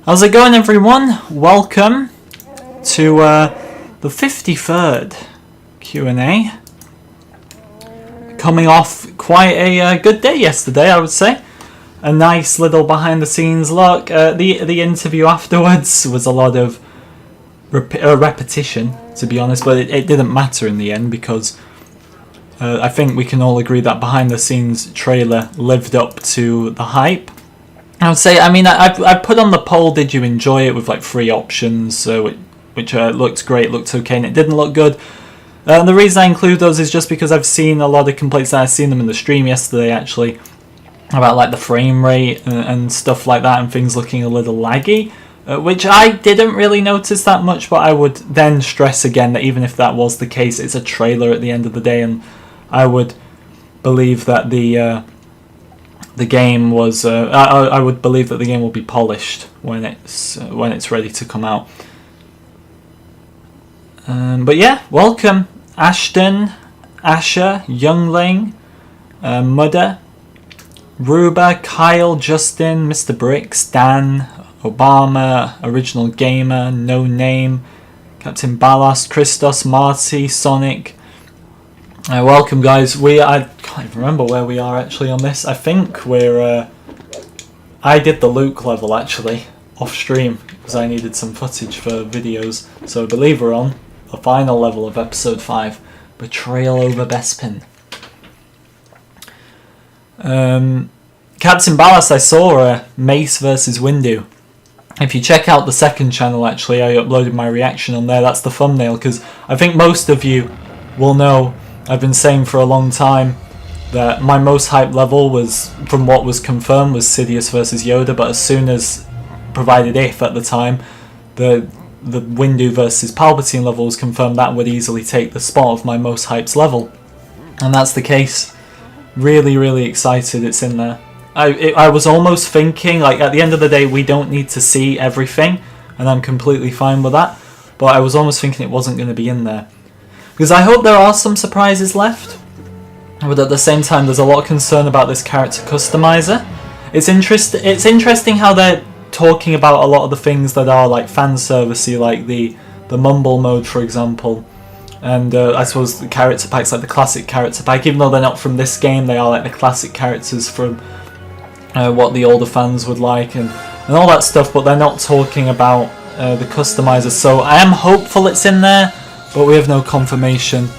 How's it going, everyone? Welcome to the 53rd Q&A. Coming off quite a good day yesterday, I would say. A nice little behind the scenes look. The interview afterwards was a lot of repetition, to be honest, but it didn't matter in the end because I think we can all agree that behind the scenes trailer lived up to the hype. I would say, I put on the poll, did you enjoy it, with like 3 options, which looked great, looked okay, and it didn't look good. And the reason I include those is just because I've seen a lot of complaints, and I've seen them in the stream yesterday actually, about like the frame rate and stuff like that, and things looking a little laggy, which I didn't really notice that much, but I would then stress again that even if that was the case, it's a trailer at the end of the day, and I would believe that the game was I would believe that the game will be polished when it's ready to come out. But yeah, welcome Ashton, Asher, Youngling, Mudder, Ruba, Kyle, Justin, Mr. Bricks, Dan, Obama, Original Gamer, No Name, Captain Ballast, Christos, Marty, Sonic. Welcome, guys. I can't even remember where we are actually on this. I think we're I did the Luke level actually off stream because I needed some footage for videos, so I believe we're on the final level of episode 5, Betrayal over Bespin. Captain Ballast, I saw Mace versus Windu. If you check out the second channel, actually I uploaded my reaction on there. That's the thumbnail, because I think most of you will know I've been saying for a long time that my most hyped level was, from what was confirmed, was Sidious versus Yoda, but as soon as, provided if at the time, the Windu versus Palpatine level was confirmed, that would easily take the spot of my most hyped level. And that's the case. Really, really excited it's in there. I was almost thinking, like, at the end of the day, we don't need to see everything, and I'm completely fine with that, but I was almost thinking it wasn't going to be in there. Because I hope there are some surprises left, but at the same time there's a lot of concern about this character customizer. It's interesting how they're talking about a lot of the things that are like fan servicey, like the mumble mode, for example, and I suppose the character packs, like the classic character pack, even though they're not from this game, they are like the classic characters from what the older fans would like, and all that stuff, but they're not talking about the customizer, so I am hopeful it's in there, but we have no confirmation.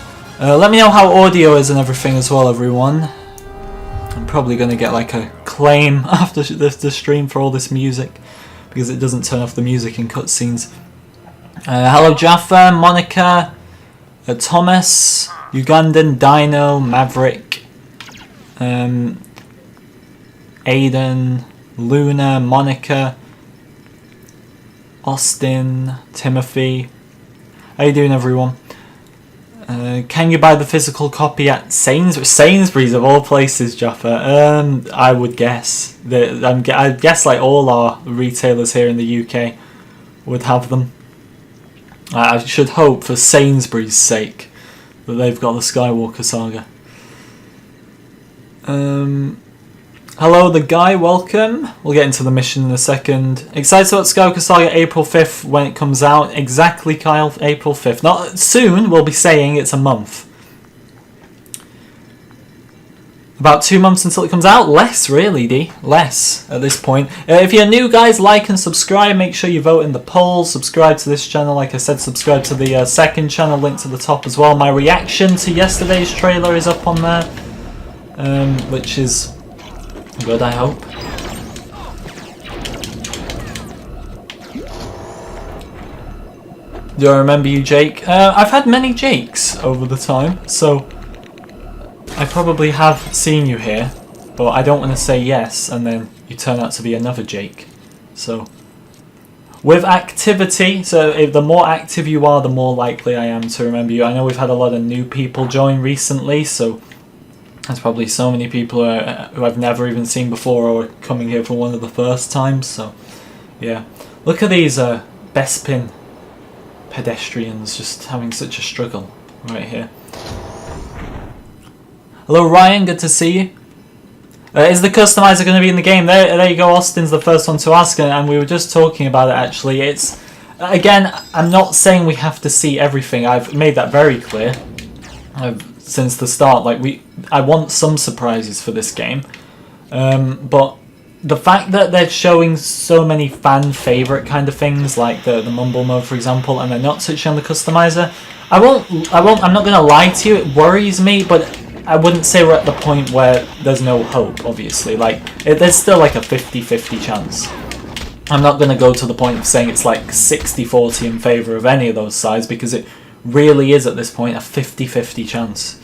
Let me know how audio is and everything as well, everyone. I'm probably going to get like a claim after the stream for all this music, because it doesn't turn off the music in cutscenes. Hello Jaffa, Monica, Thomas, Ugandan, Dino, Maverick, Aiden, Luna, Monica, Austin, Timothy. How you doing, everyone? Can you buy the physical copy at Sainsbury's of all places, Jaffa? I would guess that I guess like all our retailers here in the UK would have them. I should hope, for Sainsbury's sake, that they've got the Skywalker Saga. Hello, the guy. Welcome. We'll get into the mission in a second. Excited about Skywalker Saga April 5th when it comes out. Exactly, Kyle. April 5th. Not soon. We'll be saying it's a month. About 2 months until it comes out. Less, really, D. Less at this point. If you're new, guys, like and subscribe. Make sure you vote in the poll. Subscribe to this channel. Like I said, subscribe to the second channel. Link to the top as well. My reaction to yesterday's trailer is up on there, which is good, I hope. Do I remember you, Jake? I've had many Jakes over the time, so I probably have seen you here, but I don't want to say yes and then you turn out to be another Jake. So, with activity, so if the more active you are, the more likely I am to remember you. I know we've had a lot of new people join recently, so there's probably so many people who I've never even seen before or are coming here for one of the first times, so yeah. Look at these Bespin pedestrians just having such a struggle right here. Hello Ryan, good to see you. Is the customizer going to be in the game? There you go. Austin's the first one to ask, and we were just talking about it. Actually, it's again. I'm not saying we have to see everything. I've made that very clear since the start. Like I want some surprises for this game, but the fact that they're showing so many fan favorite kind of things, like the mumble mode, for example, and they're not touching on the customizer, I'm not going to lie to you. It worries me, but I wouldn't say we're at the point where there's no hope, obviously. Like, there's still like a 50-50 chance. I'm not going to go to the point of saying it's like 60-40 in favour of any of those sides, because it really is at this point a 50-50 chance.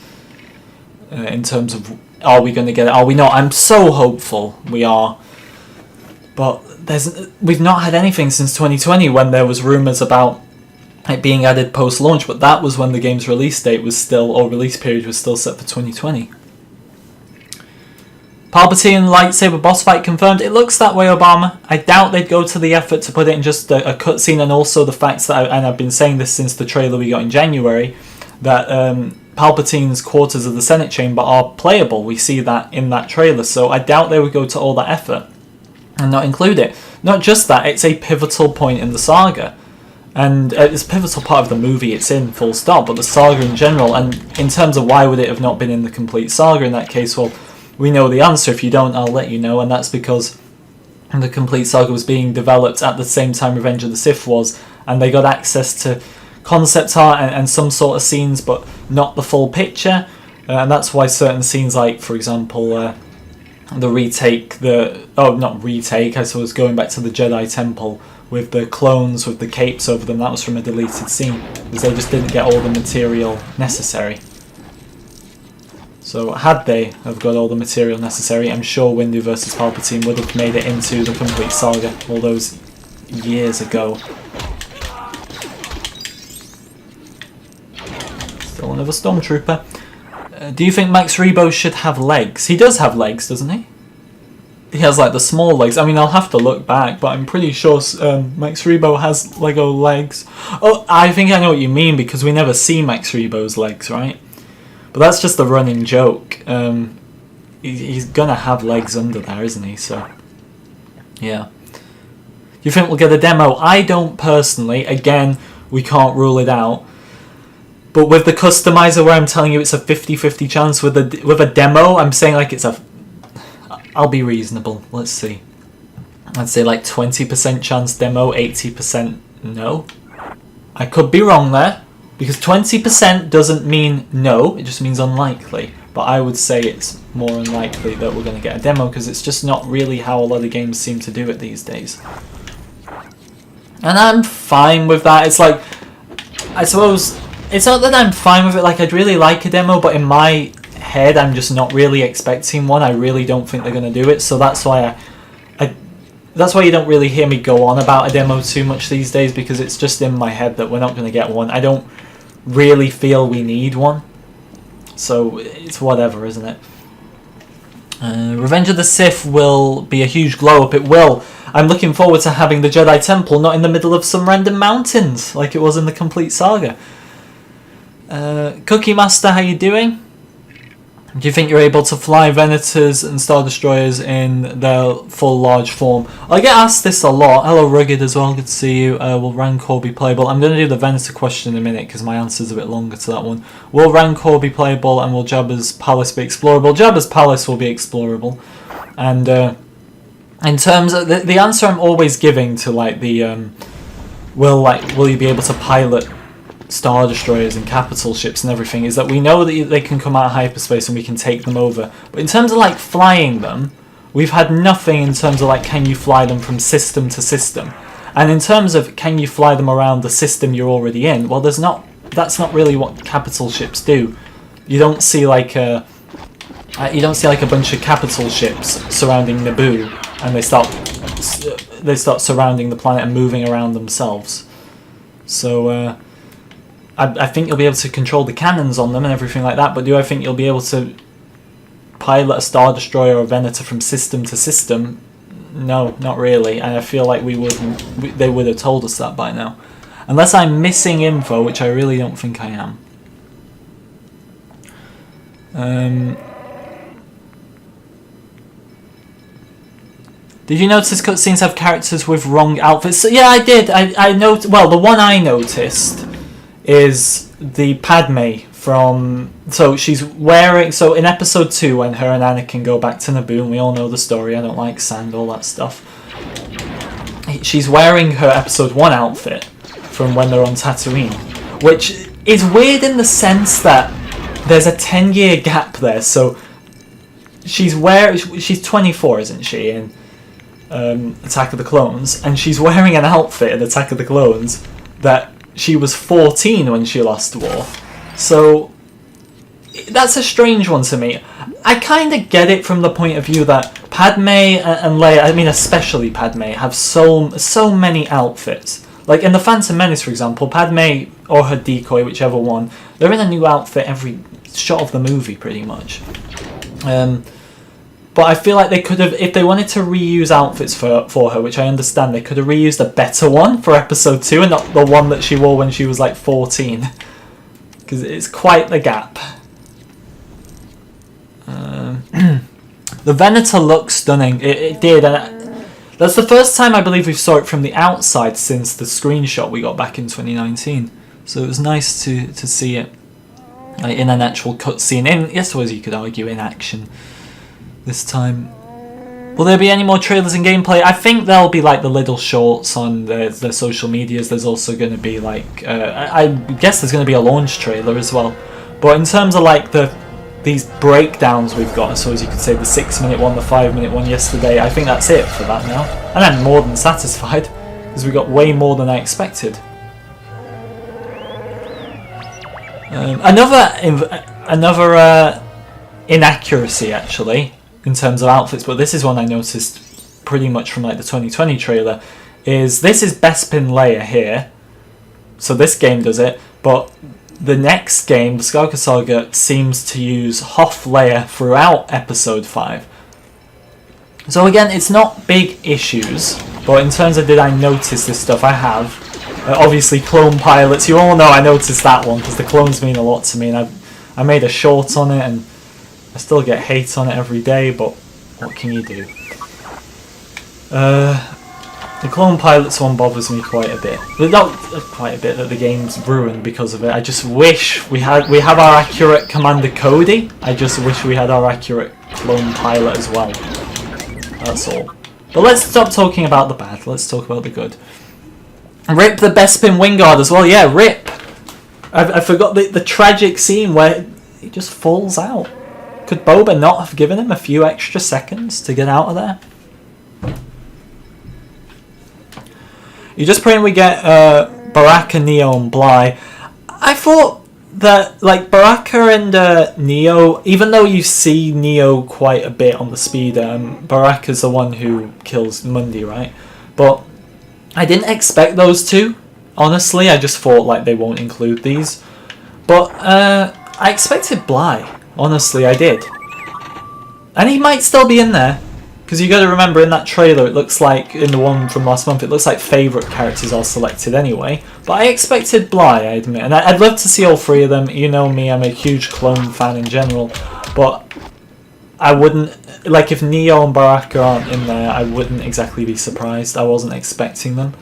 In terms of, are we going to get it, are we not? I'm so hopeful we are. But we've not had anything since 2020 when there was rumours about it being added post-launch, but that was when the game's release date was still, or release period was still set for 2020. Palpatine lightsaber boss fight confirmed. It looks that way, Obama. I doubt they'd go to the effort to put it in just a cutscene, and also the fact that, and I've been saying this since the trailer we got in January, that Palpatine's quarters of the Senate chamber are playable. We see that in that trailer, so I doubt they would go to all that effort and not include it. Not just that, it's a pivotal point in the saga. And it's a pivotal part of the movie it's in, full stop, but the saga in general, and in terms of why would it have not been in the complete saga in that case, well, we know the answer. If you don't, I'll let you know, and that's because the complete saga was being developed at the same time Revenge of the Sith was, and they got access to concept art and some sort of scenes, but not the full picture, and that's why certain scenes, like, for example, the retake, not retake, I suppose, going back to the Jedi Temple, with the clones with the capes over them, that was from a deleted scene, because they just didn't get all the material necessary. So had they have got all the material necessary, I'm sure Windu versus Palpatine would have made it into the complete saga all those years ago. Still another stormtrooper. Do you think Max Rebo should have legs? He does have legs, doesn't he? He has like the small legs. I mean, I'll have to look back, but I'm pretty sure Max Rebo has Lego legs. Oh, I think I know what you mean, because we never see Max Rebo's legs, right? But that's just the running joke. He's gonna have legs under there, isn't he? So, yeah. Do you think we'll get a demo? I don't personally. Again, we can't rule it out. But with the customizer, where I'm telling you it's a 50-50 chance, with a demo, I'm saying like it's a... I'll be reasonable. Let's see. I'd say like 20% chance demo, 80% no. I could be wrong there, because 20% doesn't mean no, it just means unlikely. But I would say it's more unlikely that we're going to get a demo, because it's just not really how a lot of games seem to do it these days. And I'm fine with that. It's like, I suppose, it's not that I'm fine with it, like I'd really like a demo, but in my head I'm just not really expecting one. I really don't think they're going to do it, so that's why that's why you don't really hear me go on about a demo too much these days, because it's just in my head that we're not going to get one. I don't really feel we need one, so it's whatever, isn't it? Revenge of the Sith will be a huge glow up. It will. I'm looking forward to having the Jedi Temple not in the middle of some random mountains like it was in the complete saga. Cookie Master, how you doing? Do you think you're able to fly Venators and Star Destroyers in their full large form? I get asked this a lot. Hello Rugged as well, good to see you. Will Rancor be playable? I'm going to do the Venator question in a minute, because my answer's a bit longer to that one. Will Rancor be playable, and will Jabba's Palace be explorable? Jabba's Palace will be explorable. And in terms of the answer I'm always giving to like the will you be able to pilot Star Destroyers and capital ships and everything, is that we know that they can come out of hyperspace and we can take them over, but in terms of like flying them, we've had nothing in terms of like, can you fly them from system to system? And in terms of can you fly them around the system you're already in, well, that's not really what capital ships do. You don't see like a bunch of capital ships surrounding Naboo and they start surrounding the planet and moving around themselves. So I think you'll be able to control the cannons on them and everything like that, but do I think you'll be able to pilot a Star Destroyer or Venator from system to system? No, not really, and I feel like they would have told us that by now. Unless I'm missing info, which I really don't think I am. Did you notice cutscenes have characters with wrong outfits? So, yeah, I did. I noticed. Well, the one I noticed is the Padme from. So she's wearing. So in episode 2, when her and Anakin go back to Naboo, and we all know the story. I don't like sand, all that stuff. She's wearing her episode 1 outfit from when they're on Tatooine, which is weird in the sense that there's a 10-year gap there. So she's 24, isn't she? In Attack of the Clones, and she's wearing an outfit in Attack of the Clones that she was 14 when she lost war. So that's a strange one to me. I kind of get it from the point of view that Padme and Leia, I mean especially Padme, have so many outfits. Like in The Phantom Menace, for example, Padme or her decoy, whichever one, they're in a new outfit every shot of the movie pretty much. But I feel like they could have, if they wanted to reuse outfits for her, which I understand, they could have reused a better one for episode 2 and not the one that she wore when she was like 14. Because it's quite the gap. The Venator looks stunning. It did, and that's the first time I believe we saw it from the outside since the screenshot we got back in 2019. So it was nice to see it like, in an actual cutscene. I suppose you could argue in action this time. Will there be any more trailers and gameplay? I think there'll be like the little shorts on the social medias. There's also going to be like I guess there's going to be a launch trailer as well. But in terms of like these breakdowns we've got, I suppose you could say the 6-minute one, the 5-minute one yesterday, I think that's it for that now. And I'm more than satisfied because we got way more than I expected. Another inaccuracy actually in terms of outfits, but this is one I noticed pretty much from like the 2020 trailer, is this is Bespin Leia here, so this game does it, but the next game, the Skywalker Saga, seems to use Hoth Leia throughout episode 5. So again, it's not big issues, but in terms of did I notice this stuff, I have. Obviously clone pilots, you all know I noticed that one because the clones mean a lot to me, and I made a short on it and I still get hate on it every day, but what can you do? The clone pilots one bothers me quite a bit. Not quite a bit that the game's ruined because of it. I just wish we have our accurate Commander Cody. I just wish we had our accurate clone pilot as well. That's all. But let's stop talking about the bad. Let's talk about the good. Rip the Bespin Wingard as well. Yeah, rip. I forgot the tragic scene where he just falls out. Could Boba not have given him a few extra seconds to get out of there? You're just praying we get Baraka, Neo, and Bly. I thought that like Baraka and Neo, even though you see Neo quite a bit on the speeder, Baraka's the one who kills Mundi, right? But I didn't expect those two. Honestly, I just thought like they won't include these. But I expected Bly. Honestly, I did. And he might still be in there. Because you got to remember, in that trailer, it looks like, in the one from last month, it looks like favourite characters are selected anyway. But I expected Bly, I admit. And I'd love to see all three of them. You know me, I'm a huge clone fan in general. But I wouldn't... Like, if Neo and Baraka aren't in there, I wouldn't exactly be surprised. I wasn't expecting them.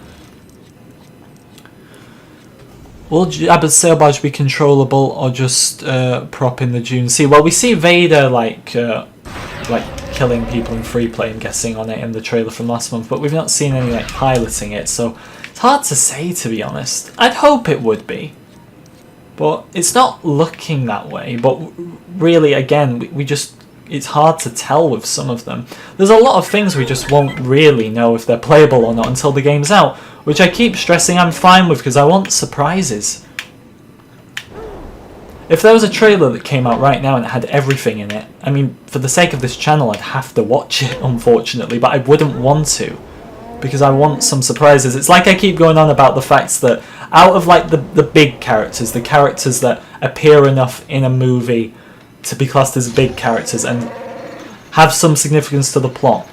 Will Jabba's sail barge be controllable or just prop in the Dune Sea? Well, we see Vader, like killing people in free play, I'm guessing, on it in the trailer from last month, but we've not seen any like piloting it, so it's hard to say, to be honest. I'd hope it would be, but it's not looking that way. But really, again, we just, it's hard to tell with some of them. There's a lot of things we just won't really know if they're playable or not until the game's out, which I keep stressing I'm fine with because I want surprises. If there was a trailer that came out right now and it had everything in it, I mean, for the sake of this channel, I'd have to watch it, unfortunately, but I wouldn't want to, because I want some surprises. It's like I keep going on about the fact that out of like the big characters, the characters that appear enough in a movie to be classed as big characters and have some significance to the plot,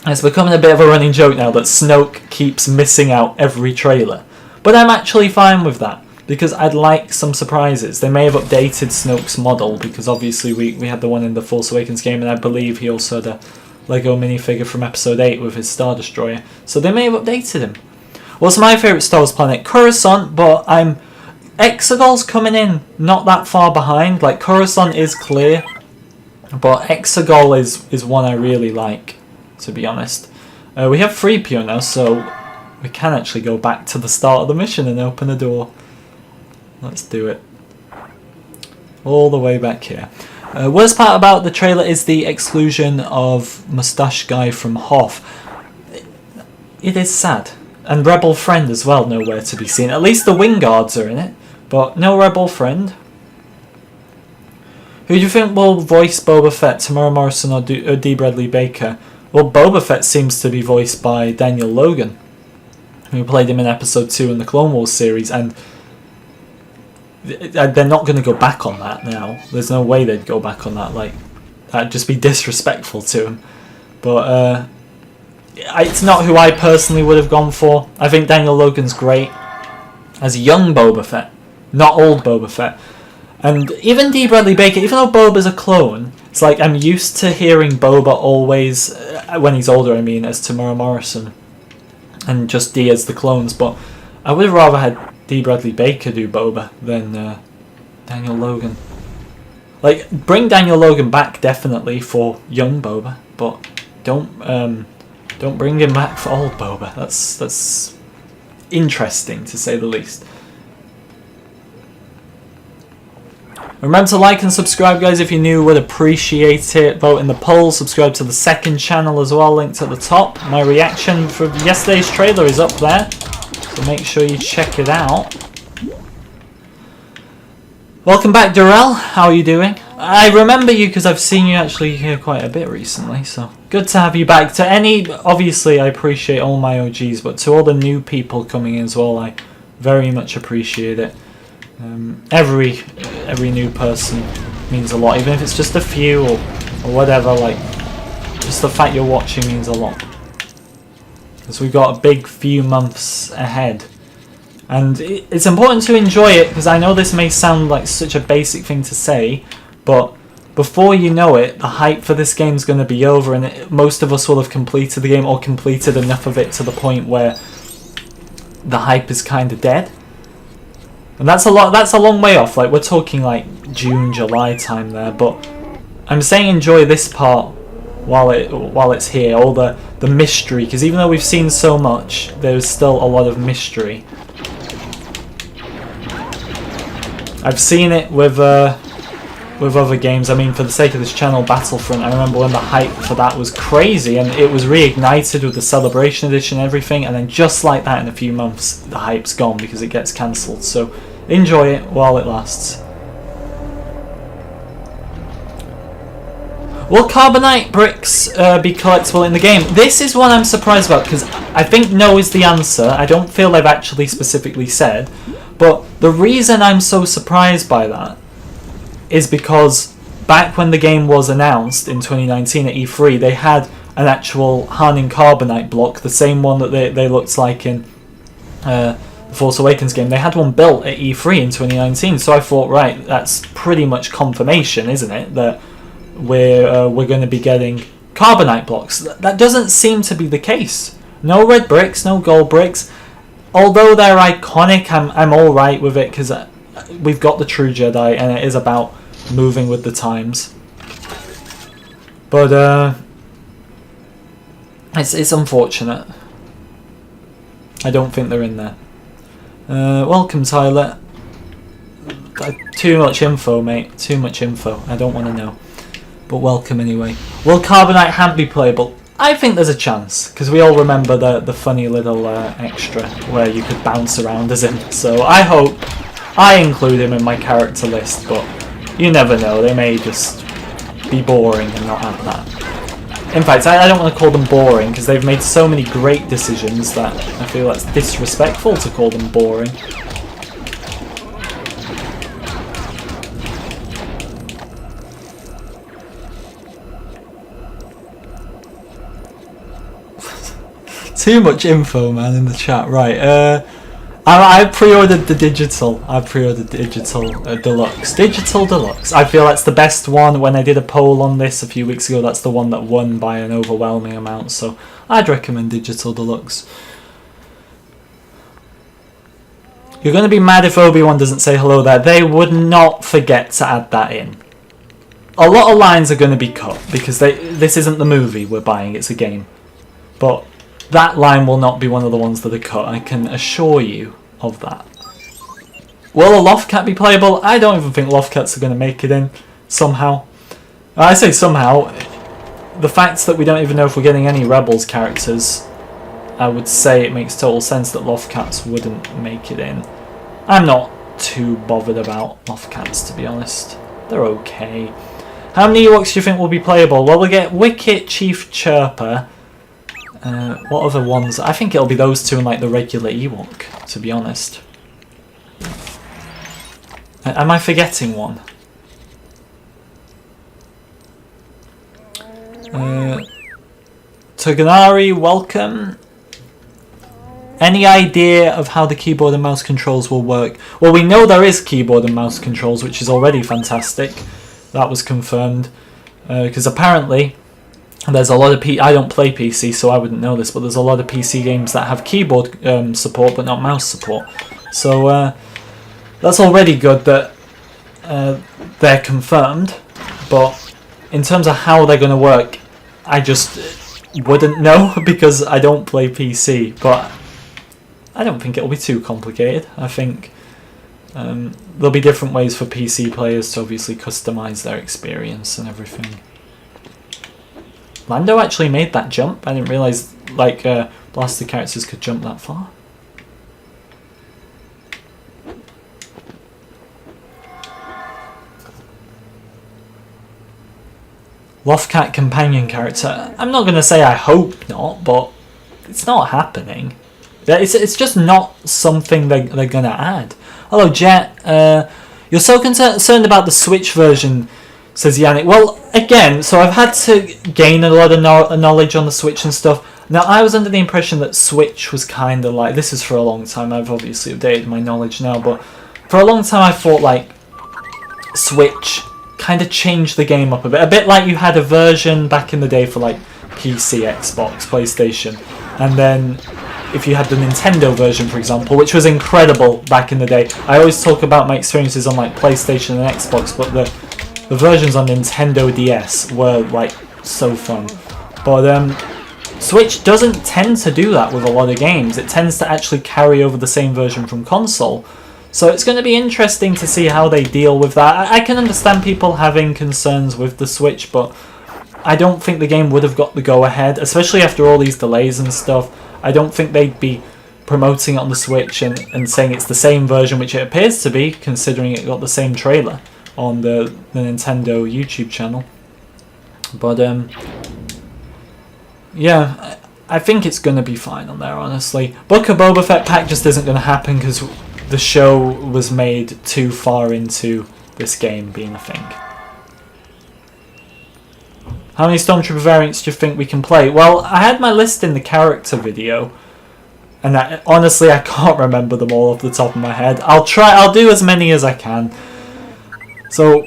it's becoming a bit of a running joke now that Snoke keeps missing out every trailer. But I'm actually fine with that, because I'd like some surprises. They may have updated Snoke's model, because obviously we had the one in the Force Awakens game, and I believe he also had Lego minifigure from episode 8 with his Star Destroyer. So they may have updated him. What's my favourite Star Wars planet? Coruscant, but Exegol's coming in not that far behind. Like, Coruscant is clear, but Exegol is one I really like, to be honest. We have 3PO now, so we can actually go back to the start of the mission and open a door. Let's do it. All the way back here. Worst part about the trailer is the exclusion of Moustache Guy from Hoth. It is sad. And Rebel Friend as well, nowhere to be seen. At least the Wing Guards are in it, but no Rebel Friend. Who do you think will voice Boba Fett, Tamara Morrison or D. Bradley Baker? Well, Boba Fett seems to be voiced by Daniel Logan, who played him in episode 2 in the Clone Wars series, and they're not going to go back on that now. There's no way they'd go back on that. Like, that'd just be disrespectful to him. But it's not who I personally would have gone for. I think Daniel Logan's great as young Boba Fett, not old Boba Fett. And even D. Bradley Baker, even though Boba's a clone, it's like I'm used to hearing Boba always, when he's older I mean, as Tamara Morrison, and just D as the clones, but I would have rather had D. Bradley Baker do Boba than Daniel Logan. Like, bring Daniel Logan back definitely for young Boba, but don't bring him back for old Boba. That's interesting to say the least. Remember to like and subscribe, guys, if you're new. Would appreciate it. Vote in the poll. Subscribe to the second channel as well, linked at the top. My reaction for yesterday's trailer is up there, so make sure you check it out. Welcome back, Durrell. How are you doing? I remember you because I've seen you actually here quite a bit recently, so good to have you back. To any, obviously I appreciate all my OGs, but to all the new people coming in as well, I very much appreciate it. Every new person means a lot, even if it's just a few or whatever. Like, just the fact you're watching means a lot, because we've got a big few months ahead, and it's important to enjoy it, because I know this may sound like such a basic thing to say, but before you know it, the hype for this game is going to be over, and most of us will have completed the game or completed enough of it to the point where the hype is kind of dead. And that's a long way off. Like, we're talking like June, July time there, but I'm saying enjoy this part while it's here, all the mystery, because even though we've seen so much, there's still a lot of mystery. I've seen it with other games. I mean, for the sake of this channel, Battlefront, I remember when the hype for that was crazy, and it was reignited with the Celebration Edition and everything, and then just like that in a few months, the hype's gone because it gets cancelled. So enjoy it while it lasts. Will carbonite bricks be collectible in the game? This is one I'm surprised about, because I think no is the answer. I don't feel they've actually specifically said, but the reason I'm so surprised by that is because back when the game was announced in 2019 at E3, they had an actual Harning Carbonite block, the same one that they looked like in the Force Awakens game. They had one built at E3 in 2019, so I thought, right, that's pretty much confirmation, isn't it, that we're going to be getting Carbonite blocks. That doesn't seem to be the case. No red bricks, no gold bricks. Although they're iconic, I'm alright with it, because we've got the True Jedi, and it is about moving with the times. But it's unfortunate. I don't think they're in there. Welcome, Tyler. Too much info, mate. Too much info. I don't want to know. But welcome anyway. Will Carbonite Hand be playable? I think there's a chance, because we all remember the funny little extra where you could bounce around as him. So I hope I include him in my character list, but you never know. They may just be boring and not have that. In fact, I don't want to call them boring, because they've made so many great decisions that I feel that's disrespectful to call them boring. Too much info, man, in the chat. Right, I pre-ordered the digital. I pre-ordered digital deluxe. Digital deluxe. I feel that's the best one. When I did a poll on this a few weeks ago, that's the one that won by an overwhelming amount. So I'd recommend digital deluxe. You're going to be mad if Obi-Wan doesn't say hello there. They would not forget to add that in. A lot of lines are going to be cut because this isn't the movie we're buying, it's a game. But that line will not be one of the ones that are cut, I can assure you of that. Will a Loftcat be playable? I don't even think Loftcats are going to make it in, somehow. I say somehow. The fact that we don't even know if we're getting any Rebels characters, I would say it makes total sense that Loftcats wouldn't make it in. I'm not too bothered about Loftcats, to be honest. They're okay. How many Ewoks do you think will be playable? Well, we'll get Wicket, Chief Chirper. What other ones? I think it'll be those two and like the regular Ewok, to be honest. Am I forgetting one? Toganari, welcome. Any idea of how the keyboard and mouse controls will work? Well, we know there is keyboard and mouse controls, which is already fantastic. That was confirmed. Because apparently, there's a lot of I don't play PC, so I wouldn't know this, but there's a lot of PC games that have keyboard support, but not mouse support. So, that's already good that they're confirmed. But in terms of how they're going to work, I just wouldn't know because I don't play PC. But I don't think it'll be too complicated. I think there'll be different ways for PC players to obviously customize their experience and everything. Lando actually made that jump. I didn't realize like blaster characters could jump that far. Loftcat companion character. I'm not going to say I hope not, but it's not happening. It's just not something they're going to add. Hello, Jet. You're so concerned about the Switch version, says Yannick. Well, again, so I've had to gain a lot of knowledge on the Switch and stuff. Now, I was under the impression that Switch was kind of like... This is for a long time. I've obviously updated my knowledge now, but for a long time I thought, like, Switch kind of changed the game up a bit. A bit like you had a version back in the day for, like, PC, Xbox, PlayStation. And then if you had the Nintendo version, for example, which was incredible back in the day. I always talk about my experiences on, like, PlayStation and Xbox, but the versions on Nintendo DS were, like, so fun. But Switch doesn't tend to do that with a lot of games. It tends to actually carry over the same version from console. So it's going to be interesting to see how they deal with that. I can understand people having concerns with the Switch, but I don't think the game would have got the go-ahead, especially after all these delays and stuff. I don't think they'd be promoting it on the Switch and saying it's the same version, which it appears to be, considering it got the same trailer on the Nintendo YouTube channel. But yeah, I think it's going to be fine on there, honestly. Book of Boba Fett pack just isn't going to happen because the show was made too far into this game being a thing. How many Stormtrooper variants do you think we can play? Well, I had my list in the character video, and honestly I can't remember them all off the top of my head. I'll do as many as I can. So,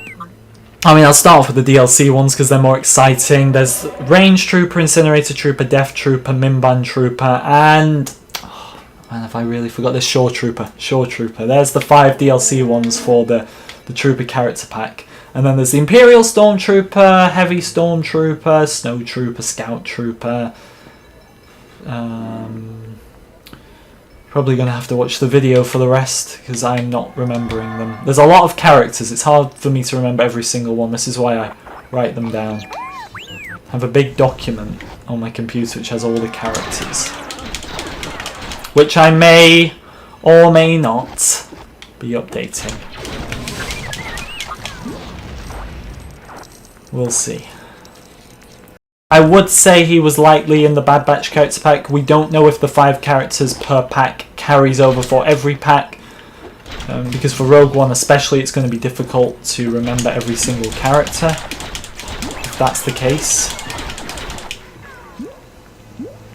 I mean, I'll start off with the DLC ones because they're more exciting. There's Range Trooper, Incinerator Trooper, Death Trooper, Mimban Trooper, and... Oh, man, have I really forgot this? Shore Trooper. Shore Trooper. There's the 5 DLC ones for the Trooper character pack. And then there's the Imperial Stormtrooper, Heavy Stormtrooper, Snow Trooper, Scout Trooper. Probably going to have to watch the video for the rest because I'm not remembering them. There's a lot of characters. It's hard for me to remember every single one. This is why I write them down. I have a big document on my computer which has all the characters, which I may or may not be updating. We'll see. I would say he was likely in the Bad Batch character pack. We don't know if the 5 characters per pack carries over for every pack. Because for Rogue One especially, it's going to be difficult to remember every single character. If that's the case.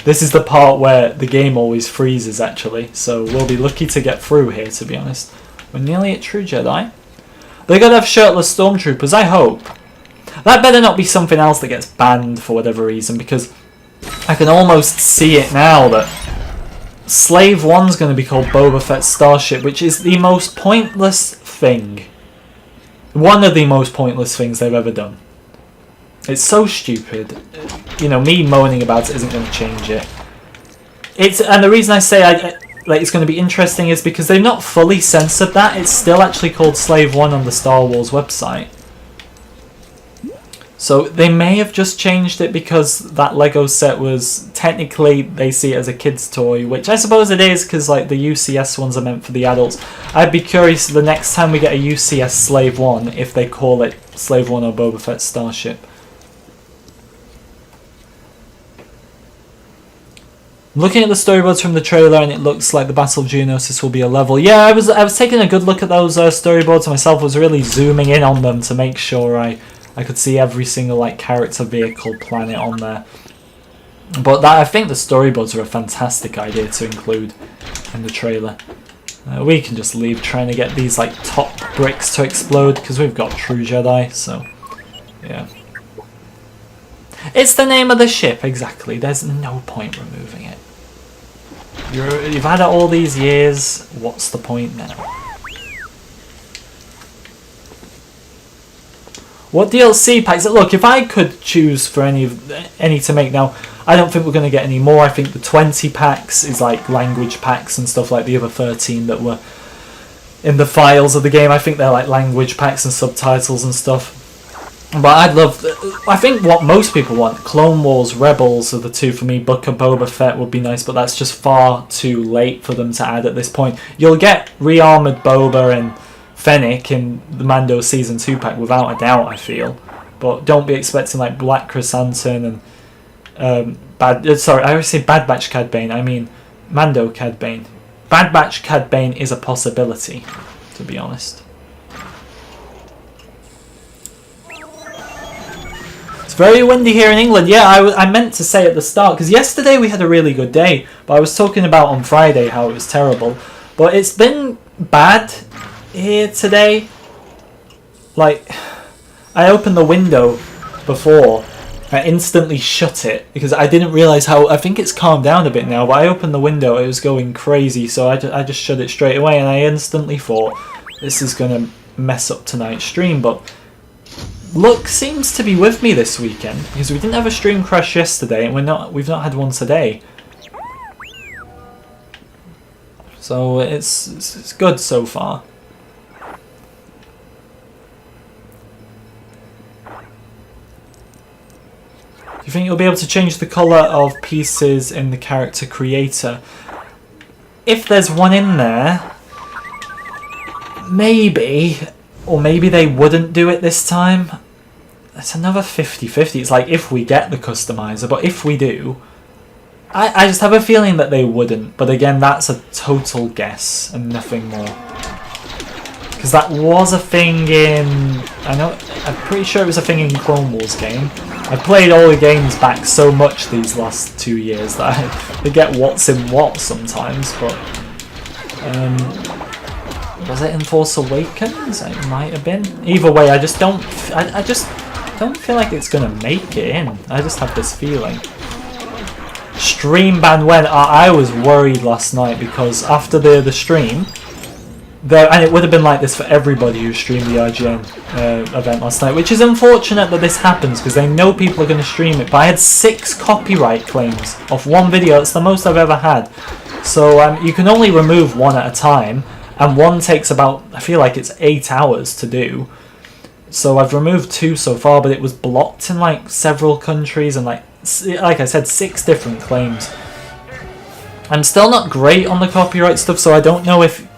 This is the part where the game always freezes, actually, so we'll be lucky to get through here, to be honest. We're nearly at True Jedi. They're gonna have shirtless stormtroopers, I hope. That better not be something else that gets banned for whatever reason, because I can almost see it now that Slave 1's going to be called Boba Fett's Starship, which is the most pointless thing. One of the most pointless things they've ever done. It's so stupid. You know, me moaning about it isn't going to change it. And the reason I say like it's going to be interesting is because they've not fully censored that. It's still actually called Slave 1 on the Star Wars website. So they may have just changed it because that Lego set was technically, they see it as a kid's toy, which I suppose it is because like the UCS ones are meant for the adults. I'd be curious the next time we get a UCS Slave 1 if they call it Slave 1 or Boba Fett's Starship. Looking at the storyboards from the trailer, and it looks like the Battle of Geonosis will be a level. Yeah, I was taking a good look at those storyboards myself. I was really zooming in on them to make sure I could see every single like character, vehicle, planet on there. But I think the storyboards are a fantastic idea to include in the trailer. We can just leave trying to get these like top bricks to explode because we've got True Jedi. So yeah, it's the name of the ship, exactly. There's no point removing it. You've had it all these years. What's the point now? What DLC packs? Look, if I could choose for any to make now, I don't think we're going to get any more. I think the 20 packs is like language packs and stuff like the other 13 that were in the files of the game. I think they're like language packs and subtitles and stuff. But I think what most people want, Clone Wars, Rebels are the two for me. Book of Boba Fett would be nice, but that's just far too late for them to add at this point. You'll get re-armored Boba and Fennec in the Mando Season 2 pack without a doubt, I feel. But don't be expecting like Black Chrysanthemum and sorry, I always say Bad Batch Cad Bane. I mean Mando Cad Bane. Bad Batch Cad Bane is a possibility, to be honest. It's very windy here in England. Yeah, I meant to say at the start, because yesterday we had a really good day, but I was talking about on Friday how it was terrible. But it's been bad here today. Like, I opened the window before, I instantly shut it, because I didn't realise how, I think it's calmed down a bit now, but I opened the window, it was going crazy, so I just shut it straight away, and I instantly thought, this is going to mess up tonight's stream, but luck seems to be with me this weekend, because we didn't have a stream crash yesterday, and we've not had one today. So it's good so far. Do you think you'll be able to change the colour of pieces in the character creator? If there's one in there, maybe. Or maybe they wouldn't do it this time. It's another 50-50. It's like if we get the customizer, but if we do, I just have a feeling that they wouldn't. But again, that's a total guess and nothing more. Because that was a thing in... I'm pretty sure it was a thing in Clone Wars game. I played all the games back so much these last 2 years that I forget what's in what sometimes, but... was it in Force Awakens? It might have been. Either way, I just don't feel like it's gonna make it in. I just have this feeling. Stream ban when? I was worried last night because after the stream, and it would have been like this for everybody who streamed the IGN event last night, which is unfortunate that this happens because they know people are going to stream it. But I had 6 copyright claims off one video. It's the most I've ever had. So you can only remove one at a time. And one takes about, I feel like it's 8 hours to do. So I've removed 2 so far, but it was blocked in like several countries and like I said, 6 different claims. I'm still not great on the copyright stuff, so I don't know if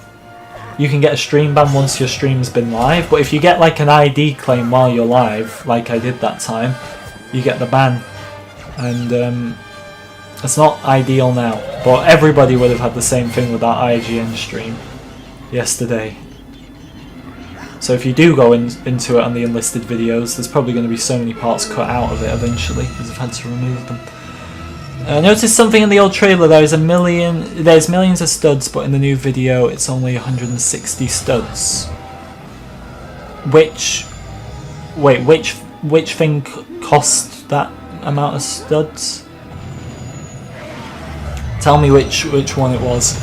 you can get a stream ban once your stream's been live. But if you get like an ID claim while you're live, like I did that time, you get the ban. And it's not ideal now, but everybody would have had the same thing with that IGN stream yesterday. So if you do go into it on the enlisted videos, there's probably going to be so many parts cut out of it eventually because I've had to remove them. Notice something in the old trailer. There's millions of studs, but in the new video, it's only 160 studs. Which thing cost that amount of studs? Tell me which one it was.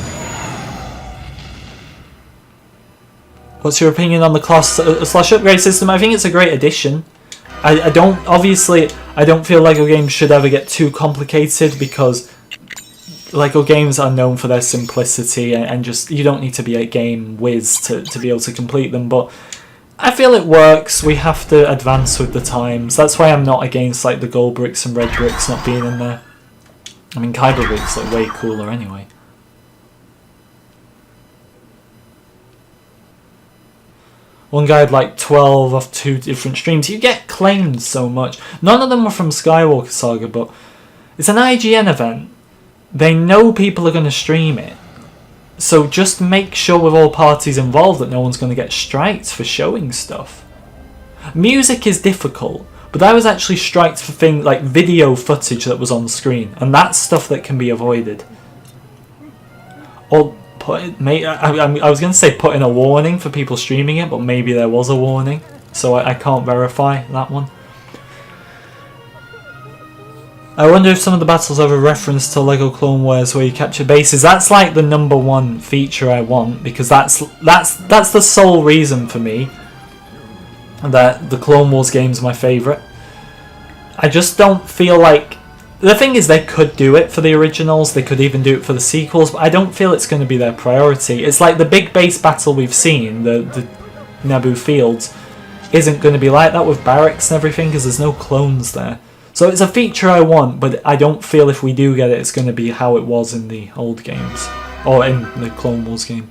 What's your opinion on the class slash upgrade system? I think it's a great addition. I don't feel LEGO games should ever get too complicated, because LEGO games are known for their simplicity, and just, you don't need to be a game whiz to be able to complete them, but I feel it works. We have to advance with the times. That's why I'm not against like the gold bricks and red bricks not being in there. I mean, Kyber bricks are way cooler anyway. One guy had like 12 off 2 different streams. You get claimed so much. None of them were from Skywalker Saga, but it's an IGN event. They know people are going to stream it. So just make sure with all parties involved that no one's going to get striked for showing stuff. Music is difficult, but I was actually striked for things like video footage that was on screen, and that's stuff that can be avoided. Or I was going to say put in a warning for people streaming it, but maybe there was a warning, so I can't verify that one. I wonder if some of the battles have a reference to LEGO Clone Wars where you capture bases. That's like the #1 feature I want, because that's the sole reason for me that the Clone Wars game's my favourite. I just don't feel like... The thing is, they could do it for the originals, they could even do it for the sequels, but I don't feel it's going to be their priority. It's like the big base battle we've seen, the Naboo Fields, isn't going to be like that with barracks and everything, because there's no clones there. So it's a feature I want, but I don't feel if we do get it, it's going to be how it was in the old games, or in the Clone Wars game.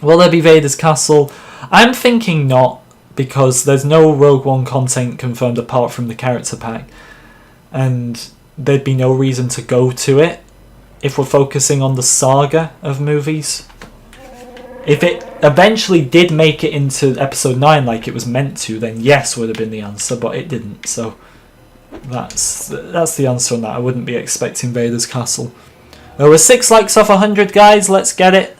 Will there be Vader's castle? I'm thinking not, because there's no Rogue One content confirmed apart from the character pack, and there'd be no reason to go to it if we're focusing on the saga of movies. If it eventually did make it into episode 9 like it was meant to, then yes would have been the answer, but it didn't, so that's the answer on that. I wouldn't be expecting Vader's castle. We're 6 likes off 100, guys, let's get it.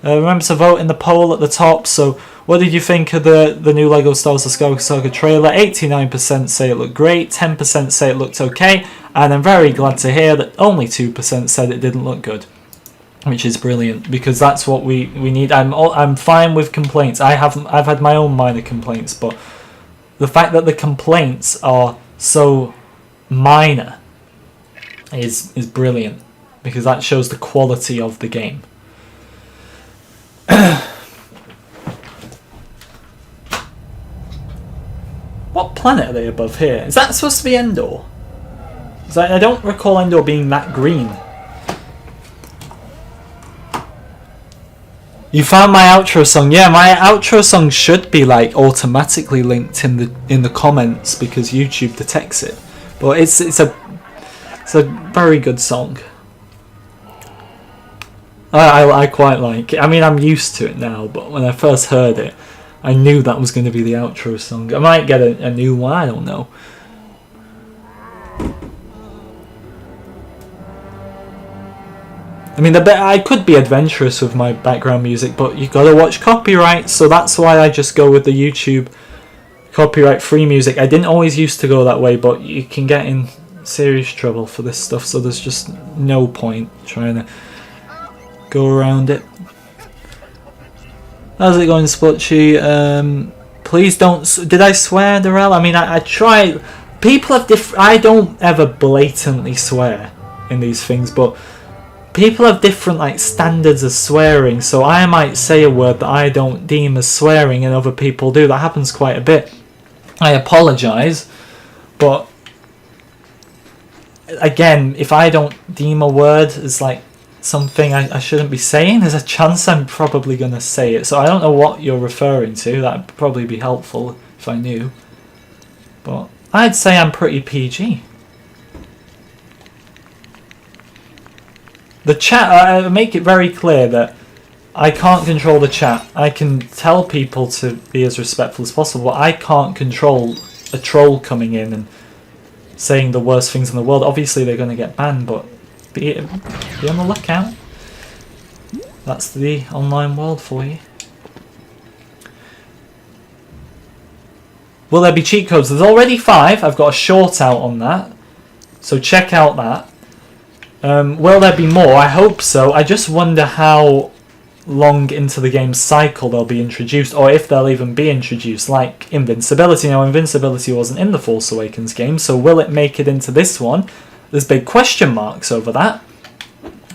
Remember to vote in the poll at the top. So what did you think of the new LEGO Star Wars: The Skywalker Saga trailer? 89% say it looked great, 10% say it looked okay, and I'm very glad to hear that only 2% said it didn't look good, which is brilliant, because that's what we need. I'm fine with complaints. I've had my own minor complaints, but the fact that the complaints are so minor is brilliant, because that shows the quality of the game. What planet are they above here? Is that supposed to be Endor? I don't recall Endor being that green. You found my outro song. Yeah, my outro song should be like automatically linked in the comments, because YouTube detects it. But it's a very good song. I quite like it. I mean, I'm used to it now, but when I first heard it, I knew that was going to be the outro song. I might get a new one, I don't know. I mean, I could be adventurous with my background music, but you gotta watch copyright, so that's why I just go with the YouTube copyright-free music. I didn't always used to go that way, but you can get in serious trouble for this stuff, so there's just no point trying to go around it. How's it going, Splutchy? Please don't... Did I swear, Darrell? I mean, I try... People have I don't ever blatantly swear in these things, but people have different like standards of swearing, so I might say a word that I don't deem as swearing and other people do. That happens quite a bit. I apologise, but again, if I don't deem a word as like something I shouldn't be saying, there's a chance I'm probably going to say it. So I don't know what you're referring to. That'd probably be helpful if I knew. But I'd say I'm pretty PG. The chat, I make it very clear that I can't control the chat. I can tell people to be as respectful as possible, but I can't control a troll coming in and saying the worst things in the world. Obviously they're going to get banned, but be on the lookout. That's the online world for you. Will there be cheat codes? There's already 5. I've got a short out on that, so check out that. Will there be more? I hope so. I just wonder how long into the game's cycle they'll be introduced, or if they'll even be introduced, like invincibility. Now, invincibility wasn't in the Force Awakens game, so will it make it into this one? There's big question marks over that.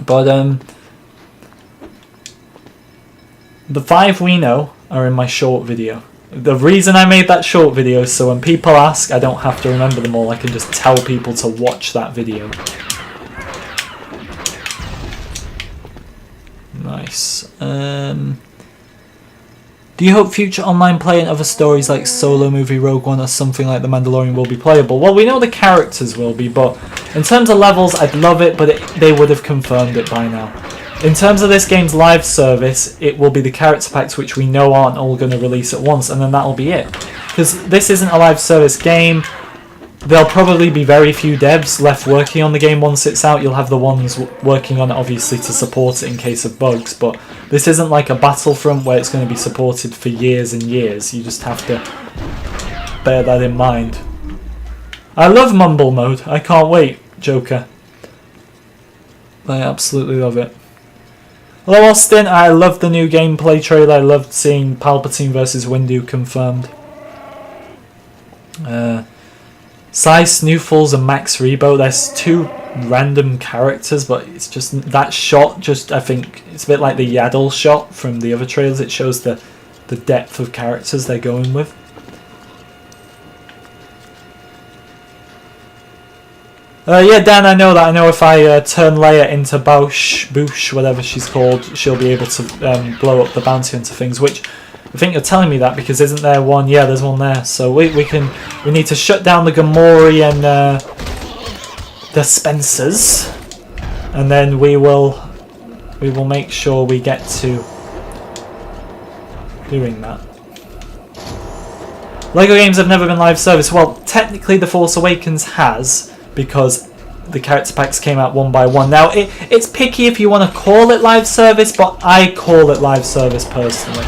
But the 5 we know are in my short video. The reason I made that short video is so when people ask, I don't have to remember them all. I can just tell people to watch that video. Nice. Do you hope future online play and other stories like Solo Movie, Rogue One or something like The Mandalorian will be playable? Well, we know the characters will be, but in terms of levels, I'd love it, but they would have confirmed it by now. In terms of this game's live service, it will be the character packs, which we know aren't all going to release at once, and then that'll be it. Because this isn't a live service game. There'll probably be very few devs left working on the game once it's out. You'll have the ones working on it, obviously, to support it in case of bugs, but this isn't like a Battlefront where it's going to be supported for years and years. You just have to bear that in mind. I love Mumble Mode. I can't wait, Joker. I absolutely love it. Hello, Austin. I love the new gameplay trailer. I loved seeing Palpatine versus Windu confirmed. Sai Snoofles and Max Rebo. There's 2 random characters, but it's just that shot. Just I think it's a bit like the Yaddle shot from the other trailers. It shows the depth of characters they're going with. Yeah, Dan, I know that. I know if I turn Leia into Boosh, whatever she's called, she'll be able to blow up the bounty hunter things, which I think you're telling me that because isn't there one? Yeah, there's one there. So we need to shut down the Gamorrean the Spencers, and then we will make sure we get to doing that. LEGO games have never been live service. Well, technically The Force Awakens has, because the character packs came out one by one. Now, it's picky if you want to call it live service, but I call it live service personally.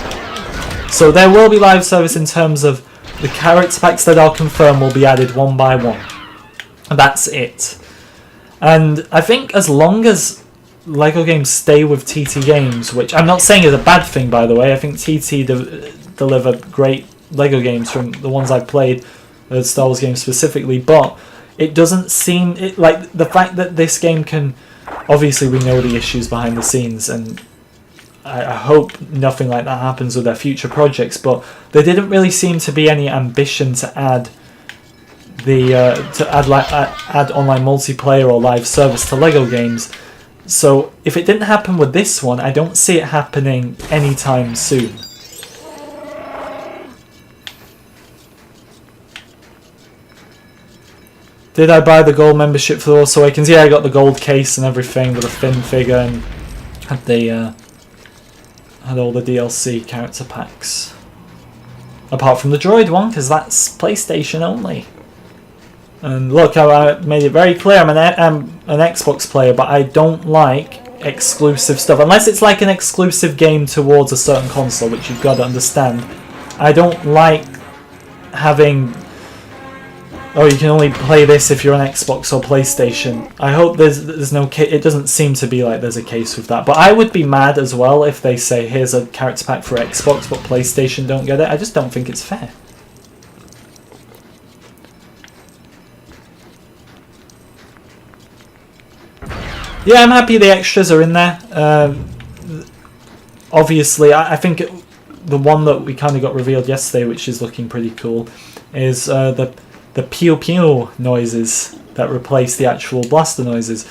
So there will be live service in terms of the character packs that are confirmed will be added one by one. That's it. And I think as long as LEGO games stay with TT Games, which I'm not saying is a bad thing, by the way. I think TT deliver great LEGO games from the ones I've played, the Star Wars games specifically, but it doesn't seem like the fact that this game can, obviously we know the issues behind the scenes, and I hope nothing like that happens with their future projects, but there didn't really seem to be any ambition to add add online multiplayer or live service to LEGO games. So if it didn't happen with this one, I don't see it happening anytime soon. Did I buy the gold membership for The Force Awakens? Yeah, I got the gold case and everything with a Finn figure, and had the had all the DLC character packs. Apart from the droid one, because that's PlayStation only. And look, I made it very clear, I'm an Xbox player, but I don't like exclusive stuff. Unless it's like an exclusive game towards a certain console, which you've got to understand. I don't like having, oh, you can only play this if you're on Xbox or PlayStation. I hope there's no case. It doesn't seem to be like there's a case with that. But I would be mad as well if they say, here's a character pack for Xbox, but PlayStation don't get it. I just don't think it's fair. Yeah, I'm happy the extras are in there. Obviously, I think the one that we kind of got revealed yesterday, which is looking pretty cool, is the pew pew noises that replace the actual blaster noises.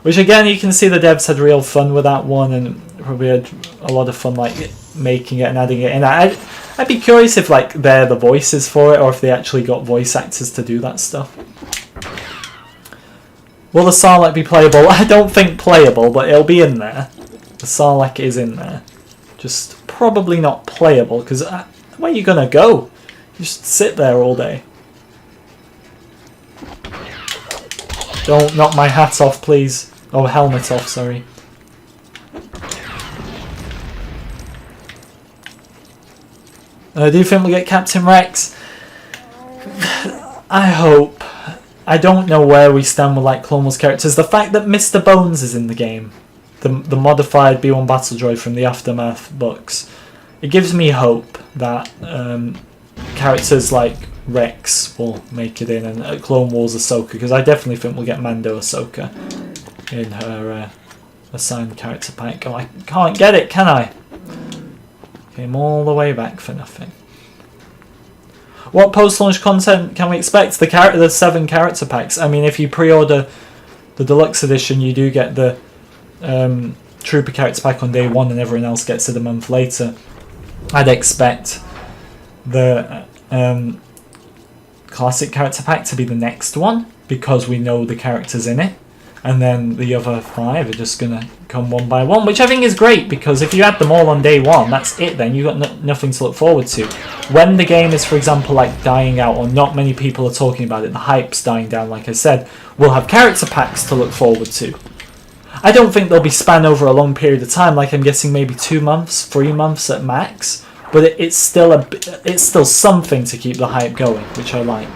Which again, you can see the devs had real fun with that one, and probably had a lot of fun like making it and adding it in. I'd be curious if like they're the voices for it, or if they actually got voice actors to do that stuff. Will the Sarlacc be playable? I don't think playable, but it'll be in there. The Sarlacc is in there. Just probably not playable, because where are you going to go? You just sit there all day. Don't knock my hat off, please. Oh, helmet off, sorry. Do you think we'll get Captain Rex? I hope. I don't know where we stand with like Clone Wars characters. The fact that Mr. Bones is in the game, the modified B1 battle droid from the Aftermath books, it gives me hope that characters like Rex will make it in, and Clone Wars Ahsoka, because I definitely think we'll get Mando Ahsoka in her assigned character pack. Oh, I can't get it, can I? Came all the way back for nothing. What post-launch content can we expect? The 7 character packs. I mean, if you pre-order the deluxe edition, you do get the Trooper character pack on day 1, and everyone else gets it a month later. I'd expect the classic character pack to be the next one, because we know the characters in it, and then the other 5 are just gonna come one by one, which I think is great, because if you add them all on day 1, that's it then. You've got nothing to look forward to. When the game is, for example, like dying out, or not many people are talking about it, the hype's dying down, like I said, we'll have character packs to look forward to. I don't think they'll be spanned over a long period of time, like I'm guessing maybe 2 months, 3 months at max, but it's still something to keep the hype going, which I like.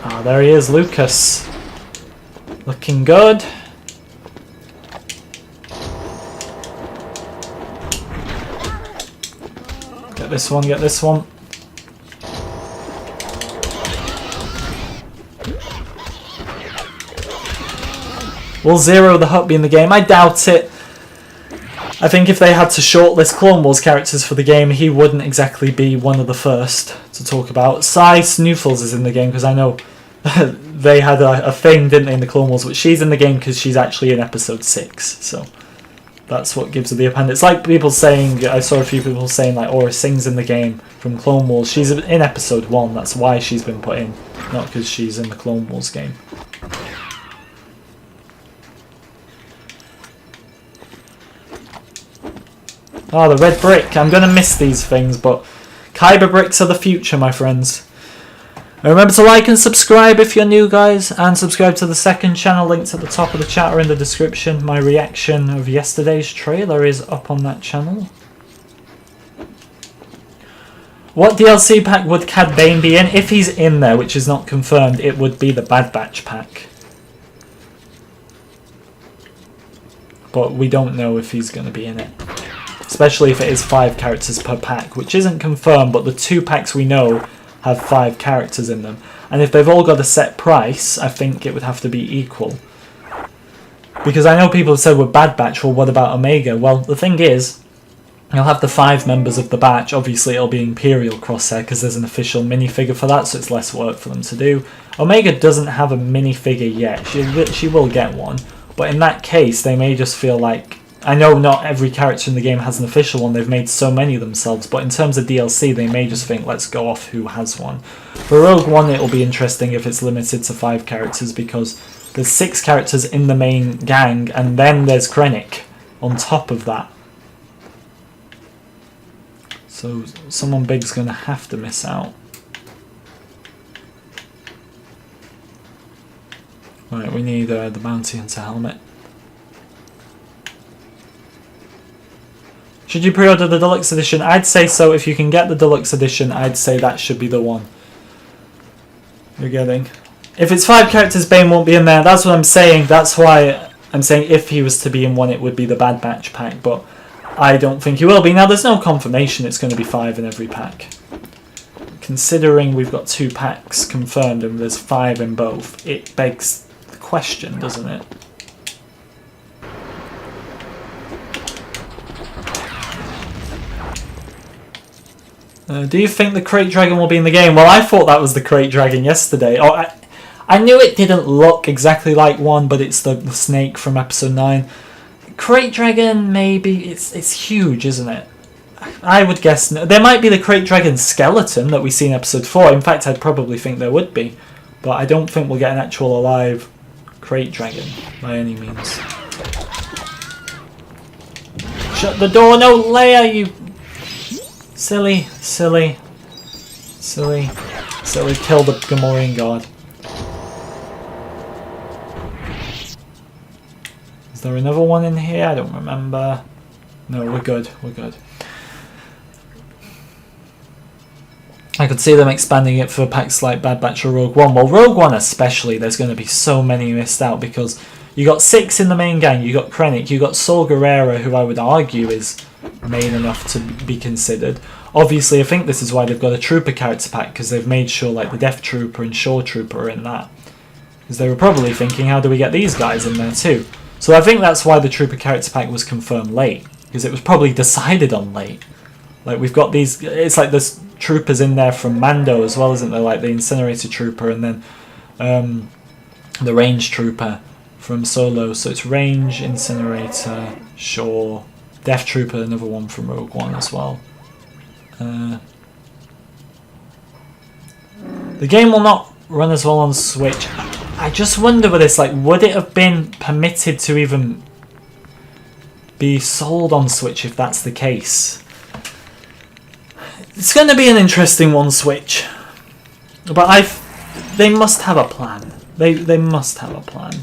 Ah, there he is, Lucas. Looking good. Get this one, get this one. Will Zero the Hutt be in the game? I doubt it. I think if they had to shortlist Clone Wars characters for the game, he wouldn't exactly be one of the first to talk about. Sai Snoofles is in the game, because I know they had a thing, didn't they, in the Clone Wars, but she's in the game because she's actually in episode 6, so that's what gives her the appendix. Like people saying, I saw a few people saying like Aura Singh's in the game from Clone Wars. She's in episode 1, that's why she's been put in, not because she's in the Clone Wars game. Oh, the red brick. I'm going to miss these things, but Kyber bricks are the future, my friends. And remember to like and subscribe if you're new, guys, and subscribe to the second channel, linked at the top of the chat or in the description. My reaction of yesterday's trailer is up on that channel. What DLC pack would Cad Bane be in? If he's in there, which is not confirmed, it would be the Bad Batch pack. But we don't know if he's going to be in it. Especially if it is 5 characters per pack, which isn't confirmed, but the 2 packs we know have 5 characters in them. And if they've all got a set price, I think it would have to be equal. Because I know people have said with Bad Batch, well, what about Omega? Well, the thing is, you'll have the 5 members of the batch. Obviously, it'll be Imperial Crosshair, because there's an official minifigure for that, so it's less work for them to do. Omega doesn't have a minifigure yet. She will get one. But in that case, they may just feel like, I know not every character in the game has an official one, they've made so many themselves, but in terms of DLC, they may just think, let's go off who has one. For Rogue One, it'll be interesting if it's limited to 5 characters, because there's 6 characters in the main gang, and then there's Krennic on top of that. So someone big's going to have to miss out. Right, we need the Bounty Hunter helmet. Should you pre-order the deluxe edition? I'd say so. If you can get the deluxe edition, I'd say that should be the one you're getting. If it's 5 characters, Bane won't be in there. That's what I'm saying. That's why I'm saying if he was to be in one, it would be the Bad Batch pack. But I don't think he will be. Now, there's no confirmation it's going to be 5 in every pack. Considering we've got 2 packs confirmed and there's 5 in both, it begs the question, doesn't it? Do you think the Crate Dragon will be in the game? Well, I thought that was the Crate Dragon yesterday. Oh, I knew it didn't look exactly like one, but it's the snake from episode 9. Crate Dragon, maybe. It's huge, isn't it? I would guess no. There might be the Crate Dragon skeleton that we see in episode 4. In fact, I'd probably think there would be. But I don't think we'll get an actual alive Crate Dragon by any means. Shut the door, no, Leia, you... Silly, kill the Gamorrean guard. Is there another one in here? I don't remember. No, we're good. We're good. I could see them expanding it for packs like Bad Batch or Rogue One. Well, Rogue One especially, there's going to be so many missed out because you got 6 in the main gang. You got Krennic. You got Saw Gerrera, who I would argue is main enough to be considered. Obviously, I think this is why they've got a Trooper character pack, because they've made sure like the Death Trooper and Shore Trooper are in that. Because they were probably thinking, how do we get these guys in there too? So I think that's why the Trooper character pack was confirmed late, because it was probably decided on late. Like, we've got these, it's like there's troopers in there from Mando as well, isn't there? Like the Incinerator Trooper and then the Range Trooper from Solo. So it's Range, Incinerator, Shore, Death Trooper, another one from Rogue One as well. The game will not run as well on Switch. I just wonder with this, like, would it have been permitted to even be sold on Switch if that's the case? It's going to be an interesting one, Switch. But they must have a plan. They must have a plan.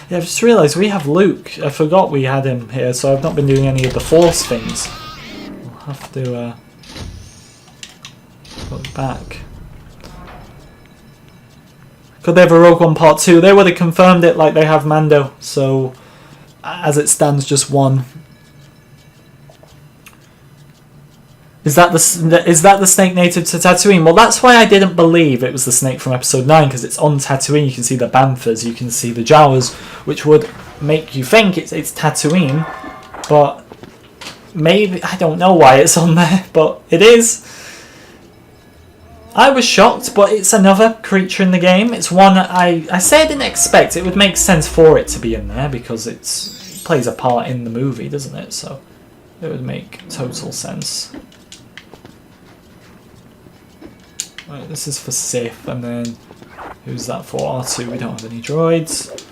Yeah, I just realised we have Luke. I forgot we had him here, so I've not been doing any of the Force things. I'll have to look back. Could they have a Rogue One Part 2? They would have confirmed it like they have Mando, so as it stands, just one. Is that the snake native to Tatooine? Well, that's why I didn't believe it was the snake from Episode 9, because it's on Tatooine. You can see the Banthas, you can see the Jawas, which would make you think it's Tatooine, but maybe, I don't know why it's on there, but it is. I was shocked, but it's another creature in the game. It's one I say I didn't expect. It would make sense for it to be in there, because it plays a part in the movie, doesn't it? So it would make total sense. Right, this is for Sith, and then who's that for? R2, we don't have any droids.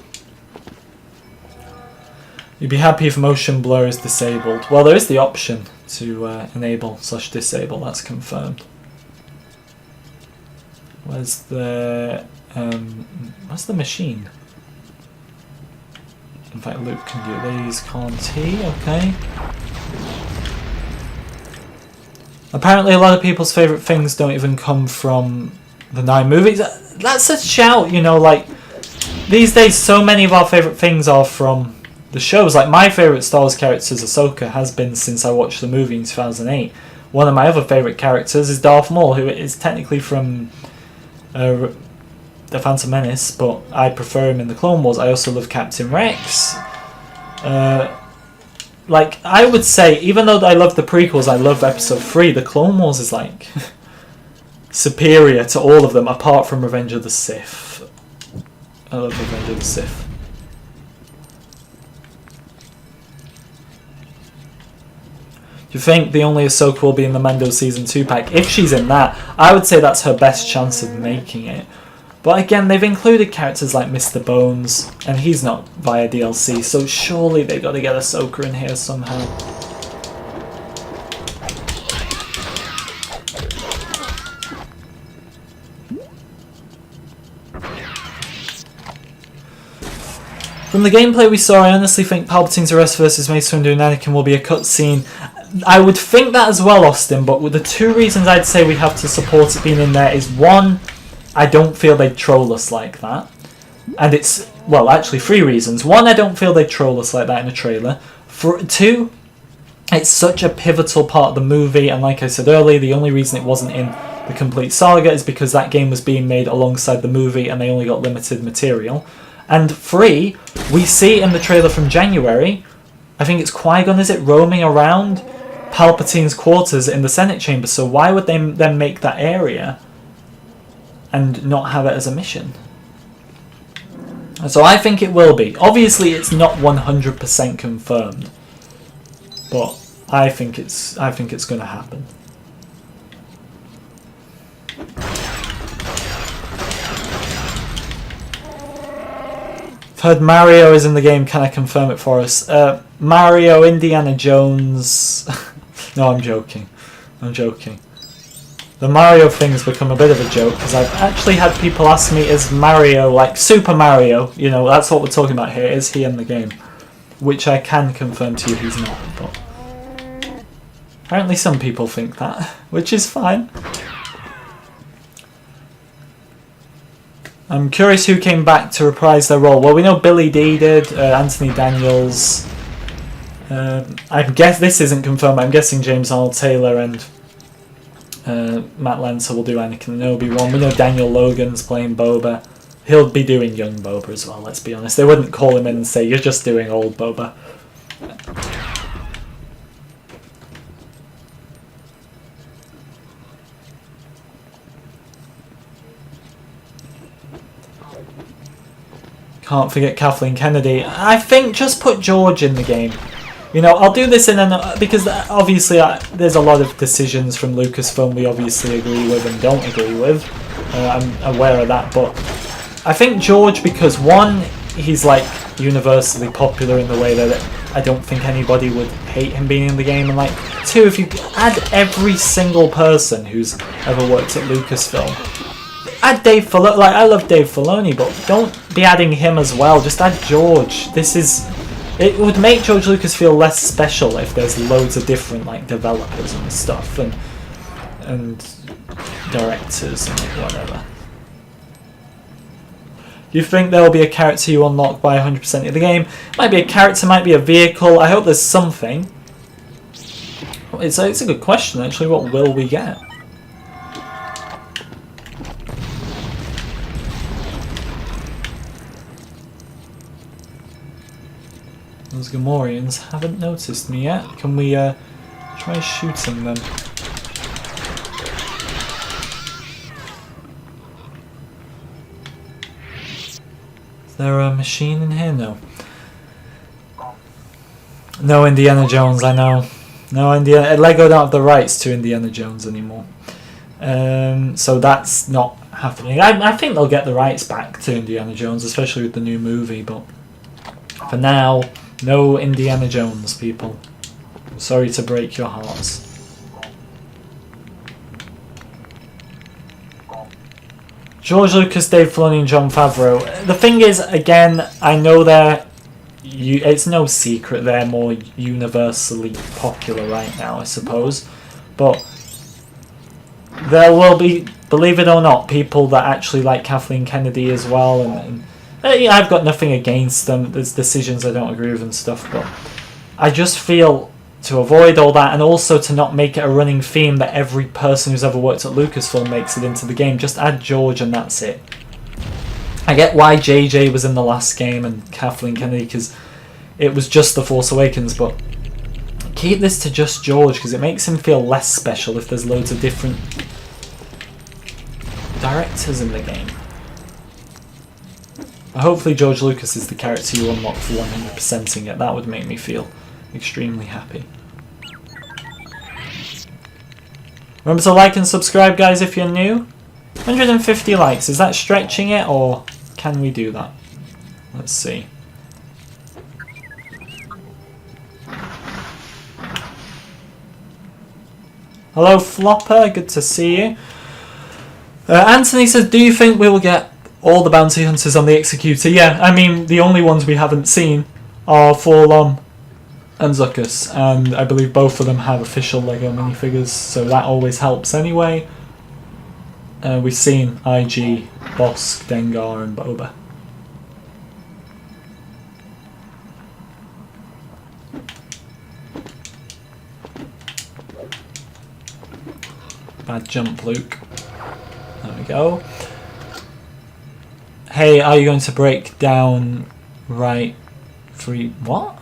You'd be happy if motion blur is disabled. Well, there is the option to enable/disable, that's confirmed. Where's the machine? In fact, Luke can do these, can't he? Okay. Apparently a lot of people's favourite things don't even come from the 9 movies. That's a shout, you know, like, these days so many of our favourite things are from the shows. Like, my favourite Star Wars character is Ahsoka, has been since I watched the movie in 2008. One of my other favourite characters is Darth Maul, who is technically from The Phantom Menace, but I prefer him in the Clone Wars. I also love Captain Rex. Like, I would say, even though I love the prequels, I love Episode 3, the Clone Wars is, like, superior to all of them, apart from Revenge of the Sith. I love Revenge of the Sith. Do you think the only Ahsoka will be in the Mando Season 2 pack? If she's in that, I would say that's her best chance of making it. But again, they've included characters like Mr. Bones, and he's not via DLC, so surely they got to get Ahsoka in here somehow. From the gameplay we saw, I honestly think Palpatine's arrest versus Mace Windu and Anakin will be a cutscene. I would think that as well, Austin, but with the 2 reasons I'd say we have to support it being in there is, 1, I don't feel they'd troll us like that. And it's, well, actually 3 reasons. 1, I don't feel they'd troll us like that in a trailer. 2, it's such a pivotal part of the movie, and like I said earlier, the only reason it wasn't in the complete saga is because that game was being made alongside the movie and they only got limited material. And 3, we see in the trailer from January, I think it's Qui-Gon, is it, roaming around Palpatine's quarters in the Senate chamber, so why would they then make that area and not have it as a mission? So I think it will be. Obviously it's not 100% confirmed, but I think it's going to happen. I've heard Mario is in the game, can I confirm it for us? Mario, Indiana Jones... No, I'm joking. the Mario thing's become a bit of a joke because I've actually had people ask me, is Mario like Super Mario? You know, that's what we're talking about here. Is he in the game? Which I can confirm to you he's not, but apparently some people think that, which is fine. I'm curious who came back to reprise their role. Well, we know Billy Dee did, Anthony Daniels. I guess this isn't confirmed, but I'm guessing James Arnold Taylor and Matt Lancer will do Anakin and Obi-Wan. We know Daniel Logan's playing Boba. He'll be doing young Boba as well, let's be honest. They wouldn't call him in and say, you're just doing old Boba. Can't forget Kathleen Kennedy. I think just put George in the game. You know, I'll do this in an... because obviously there's a lot of decisions from Lucasfilm we obviously agree with and don't agree with. I'm aware of that, but I think George, because one, he's like universally popular in the way that I don't think anybody would hate him being in the game, and like two, if you add every single person who's ever worked at Lucasfilm, add Dave Filoni. Like, I love Dave Filoni, but don't be adding him as well. Just add George. It would make George Lucas feel less special if there's loads of different like developers and stuff and directors and whatever. Do you think there will be a character you unlock by 100% of the game? Might be a character, might be a vehicle. I hope there's something. It's a good question actually. What will we get? Those Gamorreans haven't noticed me yet. Can we try shooting them? Is there a machine in here? No. No Indiana Jones, I know. No Lego don't have the rights to Indiana Jones anymore. So that's not happening. I think they'll get the rights back to Indiana Jones, especially with the new movie, but for now, no Indiana Jones, people. Sorry to break your hearts. George Lucas, Dave Filoni and Jon Favreau. The thing is, again, I know it's no secret they're more universally popular right now, I suppose. But there will be, believe it or not, people that actually like Kathleen Kennedy as well, and I've got nothing against them. There's decisions I don't agree with and stuff, but I just feel to avoid all that, and also to not make it a running theme that every person who's ever worked at Lucasfilm makes it into the game, just add George and that's it. I get why JJ was in the last game and Kathleen Kennedy, because it was just The Force Awakens, but keep this to just George, because it makes him feel less special if there's loads of different directors in the game. Hopefully George Lucas is the character you unlock for 100%ing it. That would make me feel extremely happy. Remember to like and subscribe, guys, if you're new. 150 likes, is that stretching it, or can we do that? Let's see. Hello Flopper, good to see you. Anthony says, do you think we will get all the bounty hunters on the Executor? Yeah, I mean, the only ones we haven't seen are Forlom and Zuckuss, and I believe both of them have official Lego minifigures, so that always helps anyway. We've seen IG, Bosk, Dengar and Boba. Bad jump, Luke. There we go. Hey, are you going to break down right 3... What?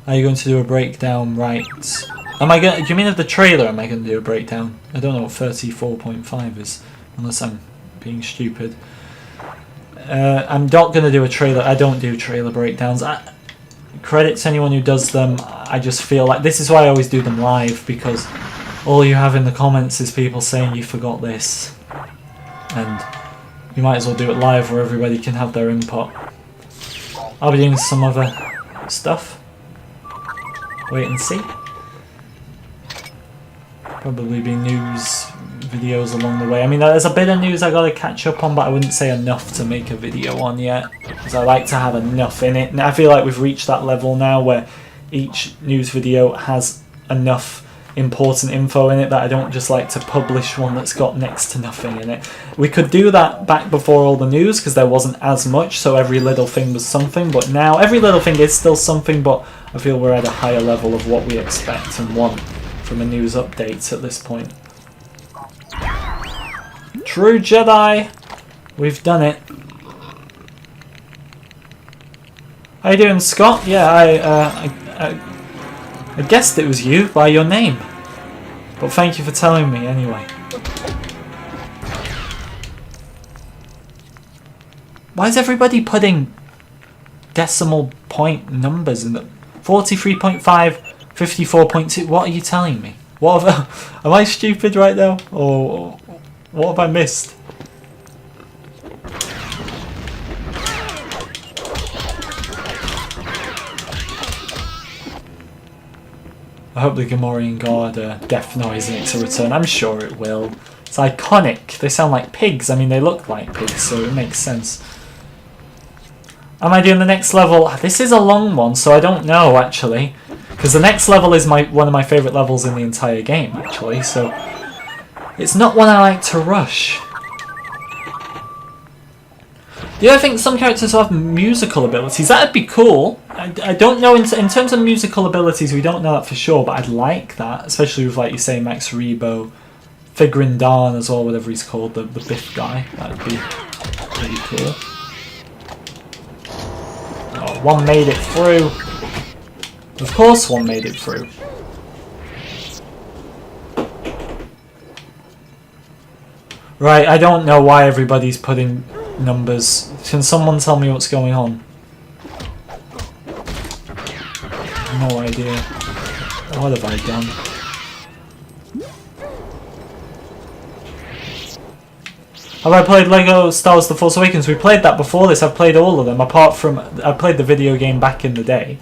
Are you going to do a breakdown right... Am I going? Do you mean of the trailer am I going to do a breakdown? I don't know what 34.5 is, unless I'm being stupid. I'm not going to do a trailer. I don't do trailer breakdowns. Credit to anyone who does them. I just feel like... This is why I always do them live, because all you have in the comments is people saying you forgot this. And you might as well do it live where everybody can have their input. I'll be doing some other stuff. Wait and see. Probably be news videos along the way. I mean, there's a bit of news I gotta catch up on, but I wouldn't say enough to make a video on yet, because I like to have enough in it. And I feel like we've reached that level now where each news video has enough important info in it that I don't just like to publish one that's got next to nothing in it. We could do that back before all the news, because there wasn't as much, so every little thing was something, but now every little thing is still something, but I feel we're at a higher level of what we expect and want from a news update at this point. True Jedi! We've done it. How you doing, Scott? Yeah, I guessed it was you by your name. But thank you for telling me anyway. Why is everybody putting decimal point numbers in the 43.5, 54.2? What are you telling me? What have am I stupid right now? Or what have I missed? I hope the Gamorrean Guard death noise makes a return. I'm sure it will. It's iconic. They sound like pigs. I mean, they look like pigs, so it makes sense. Am I doing the next level? This is a long one, so I don't know, actually. Because the next level is one of my favourite levels in the entire game, actually. So it's not one I like to rush. Do you think some characters have musical abilities? That'd be cool. I don't know, in terms of musical abilities, we don't know that for sure, but I'd like that, especially with, like you say, Max Rebo, Figrin Darn as well, whatever he's called, the Biff guy. That'd be pretty cool. Oh, one made it through. Of course one made it through. Right, I don't know why everybody's putting numbers. Can someone tell me what's going on? No idea. What have I done? Have I played Lego Star Wars The Force Awakens? We played that before this. I've played all of them, apart from... I played the video game back in the day.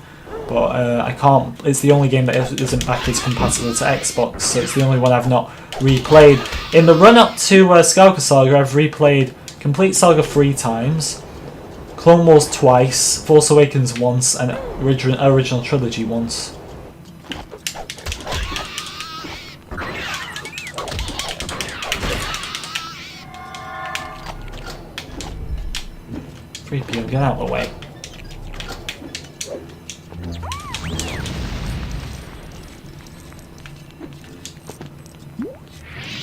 But I can't... It's the only game that isn't backwards compatible to Xbox, so it's the only one I've not replayed. In the run-up to Skywalker Saga, I've replayed Complete Saga 3 times, Clone Wars twice, Force Awakens once, and original trilogy once. .3pm, get out of the way.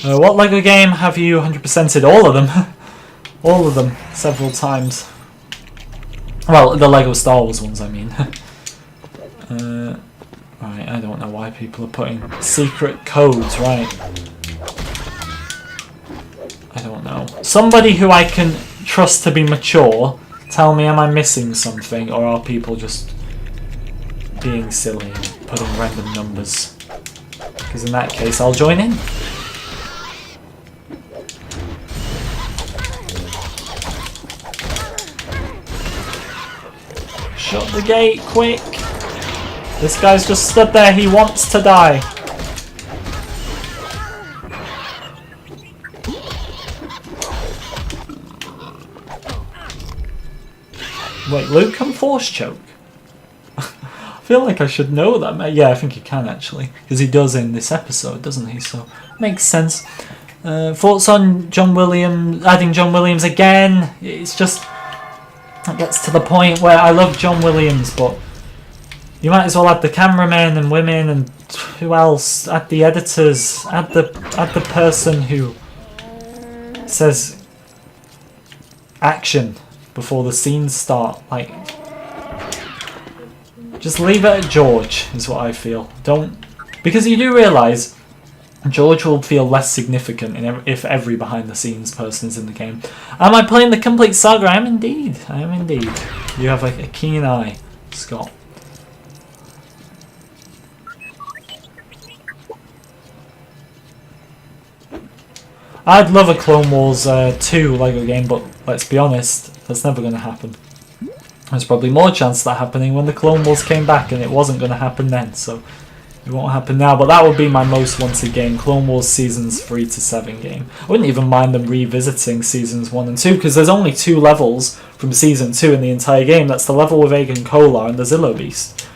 What LEGO game have you 100%ed? All of them. All of them, several times. Well, the LEGO Star Wars ones, I mean. Right, I don't know why people are putting secret codes, right. I don't know. Somebody who I can trust to be mature, tell me, am I missing something, or are people just being silly and putting random numbers? Because in that case, I'll join in. Shut the gate, quick! This guy's just stood there, he wants to die. Wait, Luke can force choke? I feel like I should know that. Yeah, I think he can actually. Because he does in this episode, doesn't he? So, makes sense. Thoughts on John Williams, adding John Williams again? It's just... It gets to the point where I love John Williams, but you might as well add the cameramen and women and who else? Add the editors, add the person who says action before the scenes start. Like, just leave it at George is what I feel. Don't, because you do realise George will feel less significant if every behind-the-scenes person is in the game. Am I playing the complete saga? I am indeed. I am indeed. You have a keen eye, Scott. I'd love a Clone Wars 2 LEGO game, but let's be honest, that's never going to happen. There's probably more chance of that happening when the Clone Wars came back, and it wasn't going to happen then, so... It won't happen now, but that would be my most wanted game, Clone Wars Seasons 3 to 7 game. I wouldn't even mind them revisiting Seasons 1 and 2, because there's only 2 levels from Season 2 in the entire game. That's the level with Aegon Kolar and the Zillo Beast.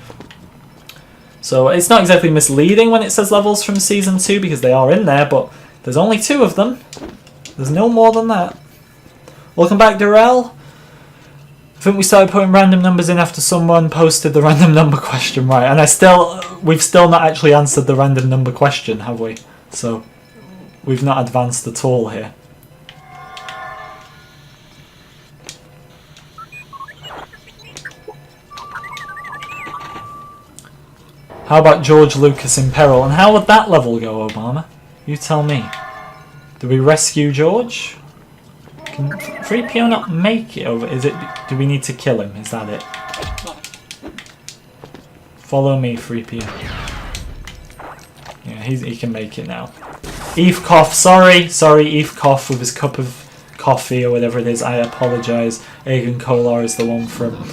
So it's not exactly misleading when it says levels from Season 2, because they are in there, but there's only 2 of them. There's no more than that. Welcome back, Darrell. I think we started putting random numbers in after someone posted the random number question, right? And we've still not actually answered the random number question, have we? So we've not advanced at all here. How about George Lucas in peril? And how would that level go, Obama? You tell me. Do we rescue George? Can 3PO not make it over? Is it? Do we need to kill him? Is that it? Follow me, 3PO. Yeah, he can make it now. Eve Cough, sorry, Eve Cough with his cup of coffee or whatever it is. I apologise. Aegon Kolar is the one from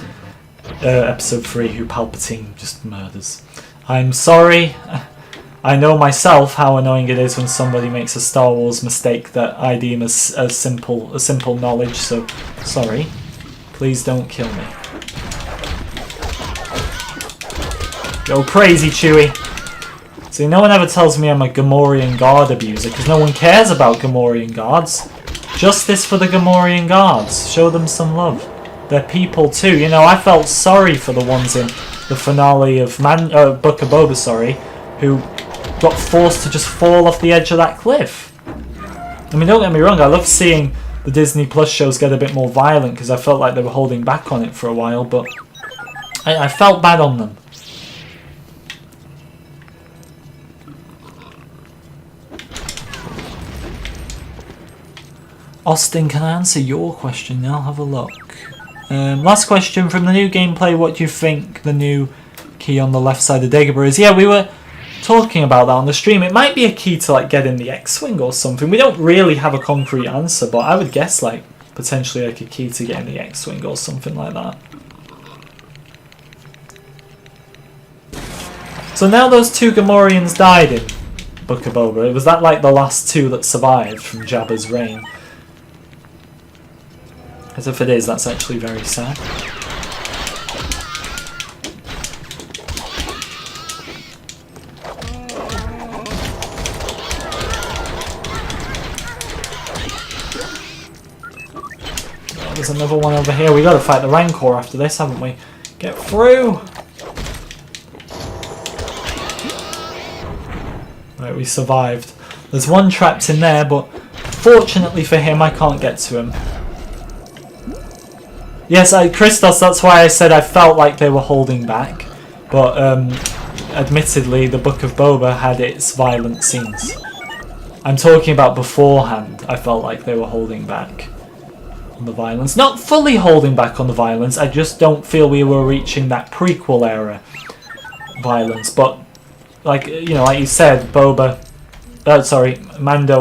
episode 3 who Palpatine just murders. I'm sorry. I know myself how annoying it is when somebody makes a Star Wars mistake that I deem as simple knowledge, so sorry. Please don't kill me. Go crazy, Chewie. See, no one ever tells me I'm a Gamorrean guard abuser, because no one cares about Gamorrean guards. Justice for the Gamorrean guards. Show them some love. They're people too. You know, I felt sorry for the ones in the finale of Book of Boba, sorry, who got forced to just fall off the edge of that cliff. I mean, don't get me wrong, I love seeing the Disney Plus shows get a bit more violent because I felt like they were holding back on it for a while, but I felt bad on them. Austin, can I answer your question? I'll have a look. Last question from the new gameplay. What do you think the new key on the left side of Dagobah is? Yeah, we were talking about that on the stream. It might be a key to like getting the X-Wing or something. We don't really have a concrete answer, but I would guess like potentially like a key to getting the X-Wing or something like that. So now those 2 Gamorreans died in Book of Boba. Was that like the last 2 that survived from Jabba's reign? As if it is, that's actually very sad. Oh, there's another one over here. We gotta fight the Rancor after this, haven't we? Get through! Right, we survived. There's one trapped in there, but fortunately for him, I can't get to him. Yes, Christos, that's why I said I felt like they were holding back. But, admittedly, the Book of Boba had its violent scenes. I'm talking about beforehand, I felt like they were holding back on the violence. Not fully holding back on the violence, I just don't feel we were reaching that prequel era violence. But, like, you know, like you said, Mando,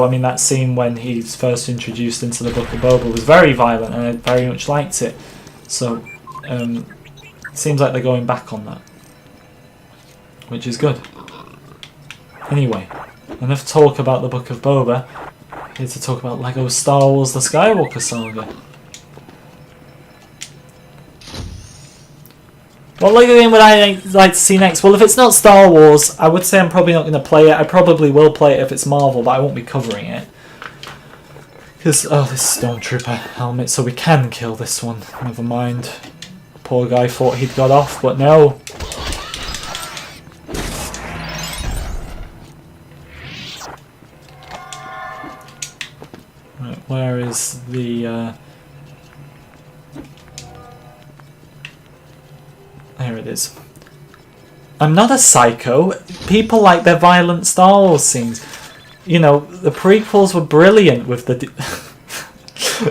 I mean, that scene when he's first introduced into the Book of Boba was very violent, and I very much liked it. So, it seems like they're going back on that, which is good. Anyway, enough talk about the Book of Boba. Here to talk about LEGO Star Wars: The Skywalker Saga. What LEGO game would I like to see next? Well, if it's not Star Wars, I would say I'm probably not going to play it. I probably will play it if it's Marvel, but I won't be covering it. Because, oh, this Stormtrooper helmet, so we can kill this one. Never mind. Poor guy thought he'd got off, but no. Right, where is the... There it is. I'm not a psycho. People like their violent Star Wars scenes. You know, the prequels were brilliant with the...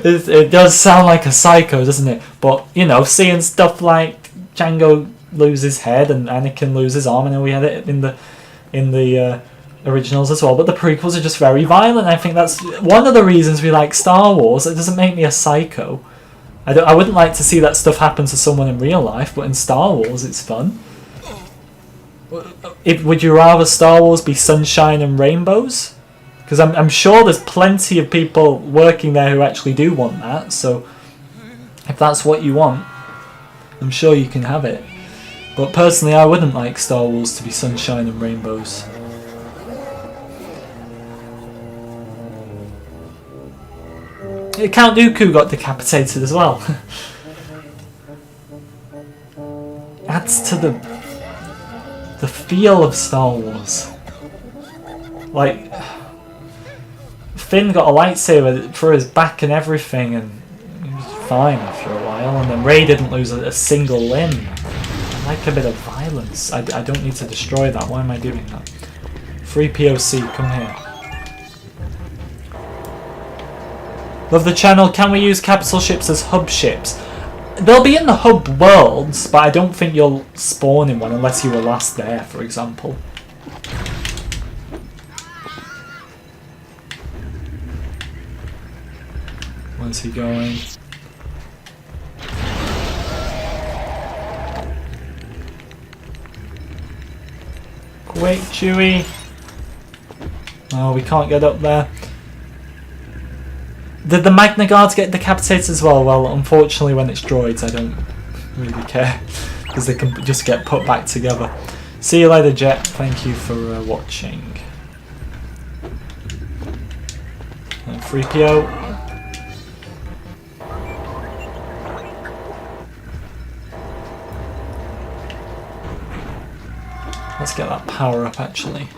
it does sound like a psycho, doesn't it? But, you know, seeing stuff like Django lose his head and Anakin lose his arm, I know we had it in the originals as well, but the prequels are just very violent. I think that's one of the reasons we like Star Wars. It doesn't make me a psycho. I wouldn't like to see that stuff happen to someone in real life, but in Star Wars it's fun. Would you rather Star Wars be sunshine and rainbows? Because I'm sure there's plenty of people working there who actually do want that. So if that's what you want, I'm sure you can have it. But personally, I wouldn't like Star Wars to be sunshine and rainbows. Count Dooku got decapitated as well. Adds to the feel of Star Wars. Like, Finn got a lightsaber through his back and everything, and he was fine after a while. And then Rey didn't lose a single limb. I like a bit of violence. I don't need to destroy that. Why am I doing that? Free POC, come here. Love the channel. Can we use capital ships as hub ships? They'll be in the hub worlds, but I don't think you'll spawn in one unless you were last there, for example. Where's he going? Quick, Chewie! Oh, we can't get up there. Did the Magna Guards get decapitated as well? Well, unfortunately when it's droids I don't really care, because they can just get put back together. See you later, Jet. Thank you for watching. 3PO. Let's get that power up actually.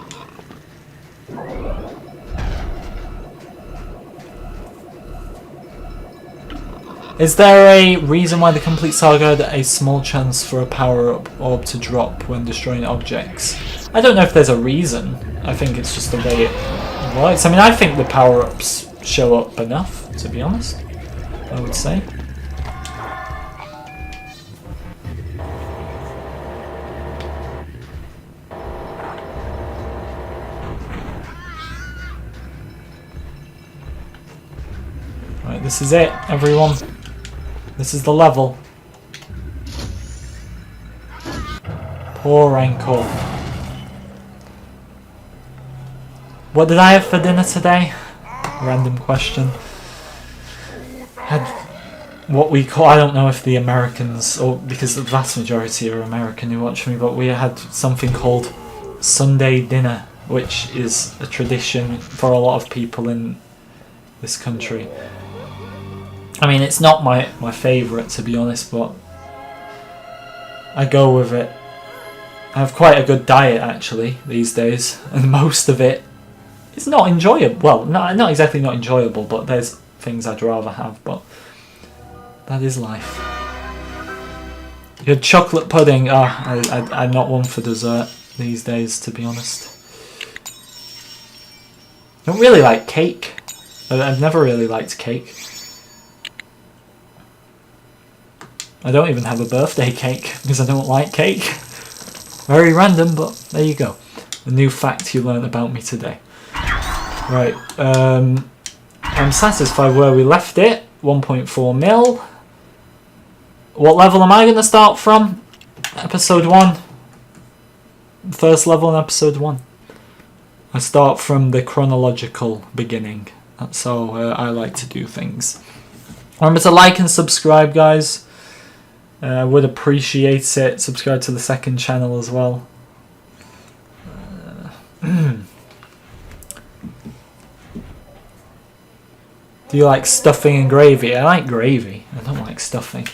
Is there a reason why the complete saga had a small chance for a power-up orb to drop when destroying objects? I don't know if there's a reason. I think it's just the way it works. I mean, I think the power-ups show up enough, to be honest, I would say. Right, this is it, everyone. This is the level. Poor Rancor. What did I have for dinner today? Random question. Had what we call, I don't know if the Americans, or because the vast majority are American who watch me, but we had something called Sunday dinner, which is a tradition for a lot of people in this country. I mean, it's not my favourite, to be honest, but I go with it. I have quite a good diet, actually, these days, and most of it is not enjoyable. Well, not exactly not enjoyable, but there's things I'd rather have, but that is life. You had chocolate pudding. I'm not one for dessert these days, to be honest. I don't really like cake. I've never really liked cake. I don't even have a birthday cake because I don't like cake. Very random, but there you go. A new fact you learned about me today. Right, I'm satisfied where we left it. 1.4 mil. What level am I going to start from? Episode 1. First level in episode 1. I start from the chronological beginning. That's how I like to do things. Remember to like and subscribe, guys. I would appreciate it. Subscribe to the second channel as well. Do you like stuffing and gravy? I like gravy. I don't like stuffing.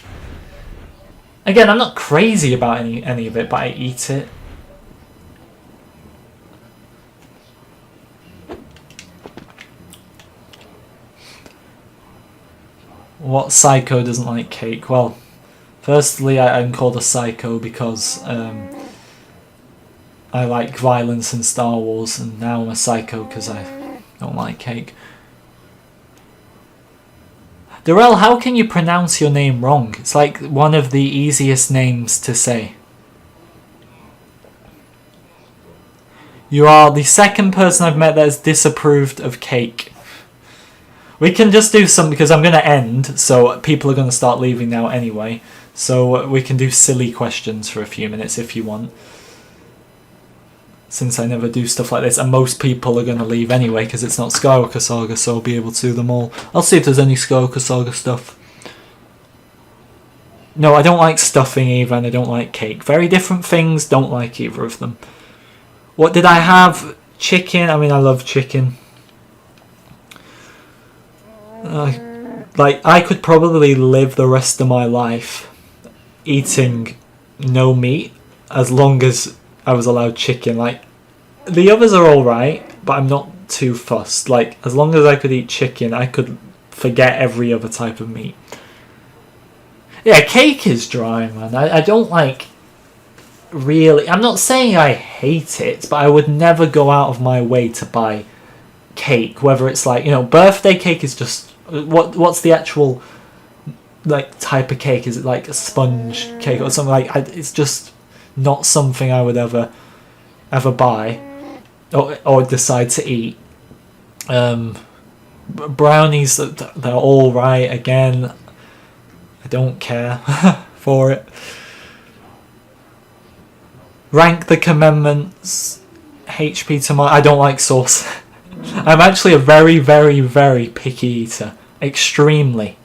Again, I'm not crazy about any of it, but I eat it. What psycho doesn't like cake? Well, firstly, I'm called a psycho because I like violence in Star Wars, and now I'm a psycho because I don't like cake. Darrell, how can you pronounce your name wrong? It's like one of the easiest names to say. You are the second person I've met that has disapproved of cake. We can just do some, because I'm going to end, so people are going to start leaving now anyway. So we can do silly questions for a few minutes if you want. since I never do stuff like this, and most people are going to leave anyway because it's not Skywalker Saga, so I'll be able to do them all. I'll see if there's any Skywalker Saga stuff. No, I don't like stuffing either, and I don't like cake. Very different things, don't like either of them. What did I have? Chicken. I mean, I love chicken. Like, I could probably live the rest of my life eating no meat as long as I was allowed chicken. Like, the others are alright, but I'm not too fussed. Like, as long as I could eat chicken, I could forget every other type of meat. Yeah, cake is dry, man. I don't like... Really... I'm not saying I hate it, but I would never go out of my way to buy cake. Whether it's like, you know, birthday cake is just... What's the actual, like, type of cake? Is it like a sponge cake or something? Like, it's just not something I would ever buy or decide to eat. Brownies, they're all right. Again, I don't care for it. Rank the commandments. HP tomato. I don't like sauce. I'm actually a very, very, very picky eater. Extremely.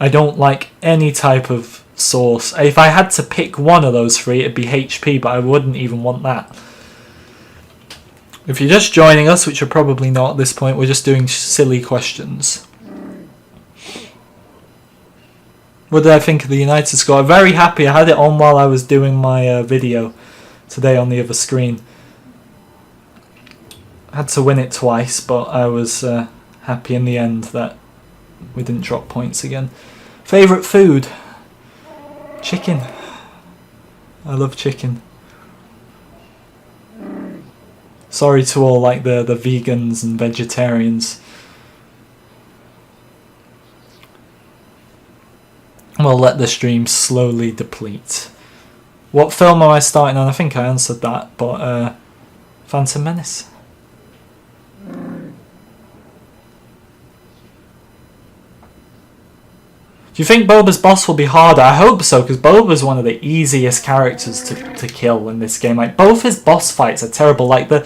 I don't like any type of sauce. If I had to pick one of those three, it'd be HP, but I wouldn't even want that. If you're just joining us, which you're probably not at this point, we're just doing silly questions. What did I think of the United score? I'm very happy. I had it on while I was doing my video today on the other screen. I had to win it twice, but I was happy in the end that we didn't drop points again. Favourite food? Chicken. I love chicken. Sorry to all like the vegans and vegetarians. We'll let the stream slowly deplete. What film am I starting on? I think I answered that, but Phantom Menace. Do you think Boba's boss will be harder? I hope so, because Boba's one of the easiest characters to kill in this game. Like, both his boss fights are terrible. Like, the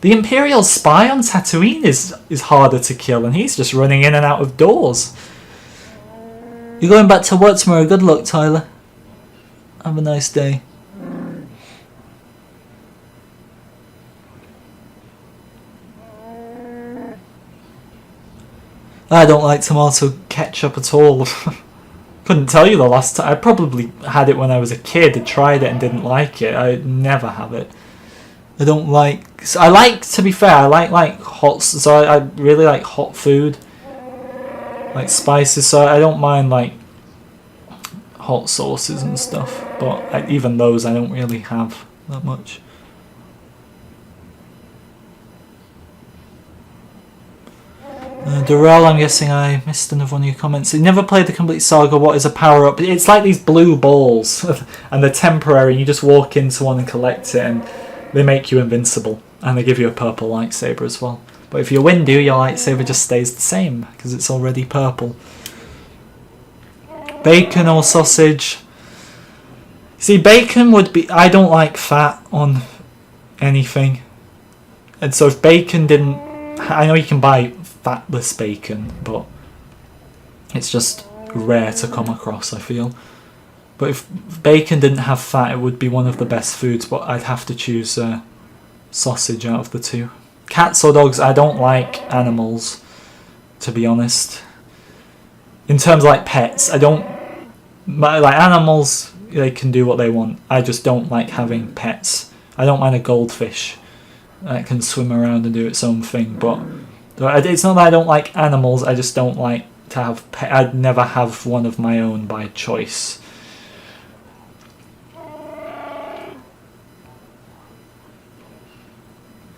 Imperial spy on Tatooine is harder to kill, and he's just running in and out of doors. You're going back to work tomorrow. Good luck, Tyler. Have a nice day. I don't like tomato ketchup at all. Couldn't tell you the last time. I probably had it when I was a kid. I tried it and didn't like it. I never have it. I don't like... I like, to be fair, I like hot... So I really like hot food. Like spices. So I don't mind like hot sauces and stuff. But even those I don't really have that much. Durrell, I'm guessing I missed another one of your comments. You never played the complete saga. What is a power-up? It's like these blue balls, and they're temporary. You just walk into one and collect it, and they make you invincible. And they give you a purple lightsaber as well. But if you're Windu, your lightsaber just stays the same, because it's already purple. Bacon or sausage? See, bacon would be... I don't like fat on anything. And so if bacon didn't... I know you can buy fatless bacon, but it's just rare to come across, I feel. But if bacon didn't have fat, it would be one of the best foods, but I'd have to choose sausage out of the two. Cats or dogs? I don't like animals, to be honest. In terms of like pets, I don't... Like animals, they can do what they want. I just don't like having pets. I don't mind a goldfish that can swim around and do its own thing, but it's not that I don't like animals, I just don't like to have pets. I'd never have one of my own by choice.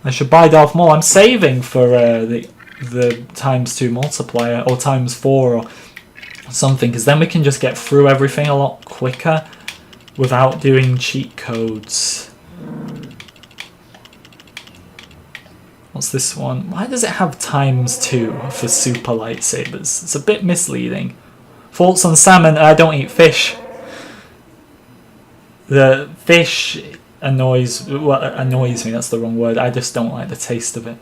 I should buy Darth Maul. I'm saving for the ×2 multiplier, or ×4 or something, because then we can just get through everything a lot quicker without doing cheat codes. What's this one? Why does it have ×2 for super lightsabers? It's a bit misleading. Thoughts on salmon? I don't eat fish. The fish annoys me, that's the wrong word. I just don't like the taste of it.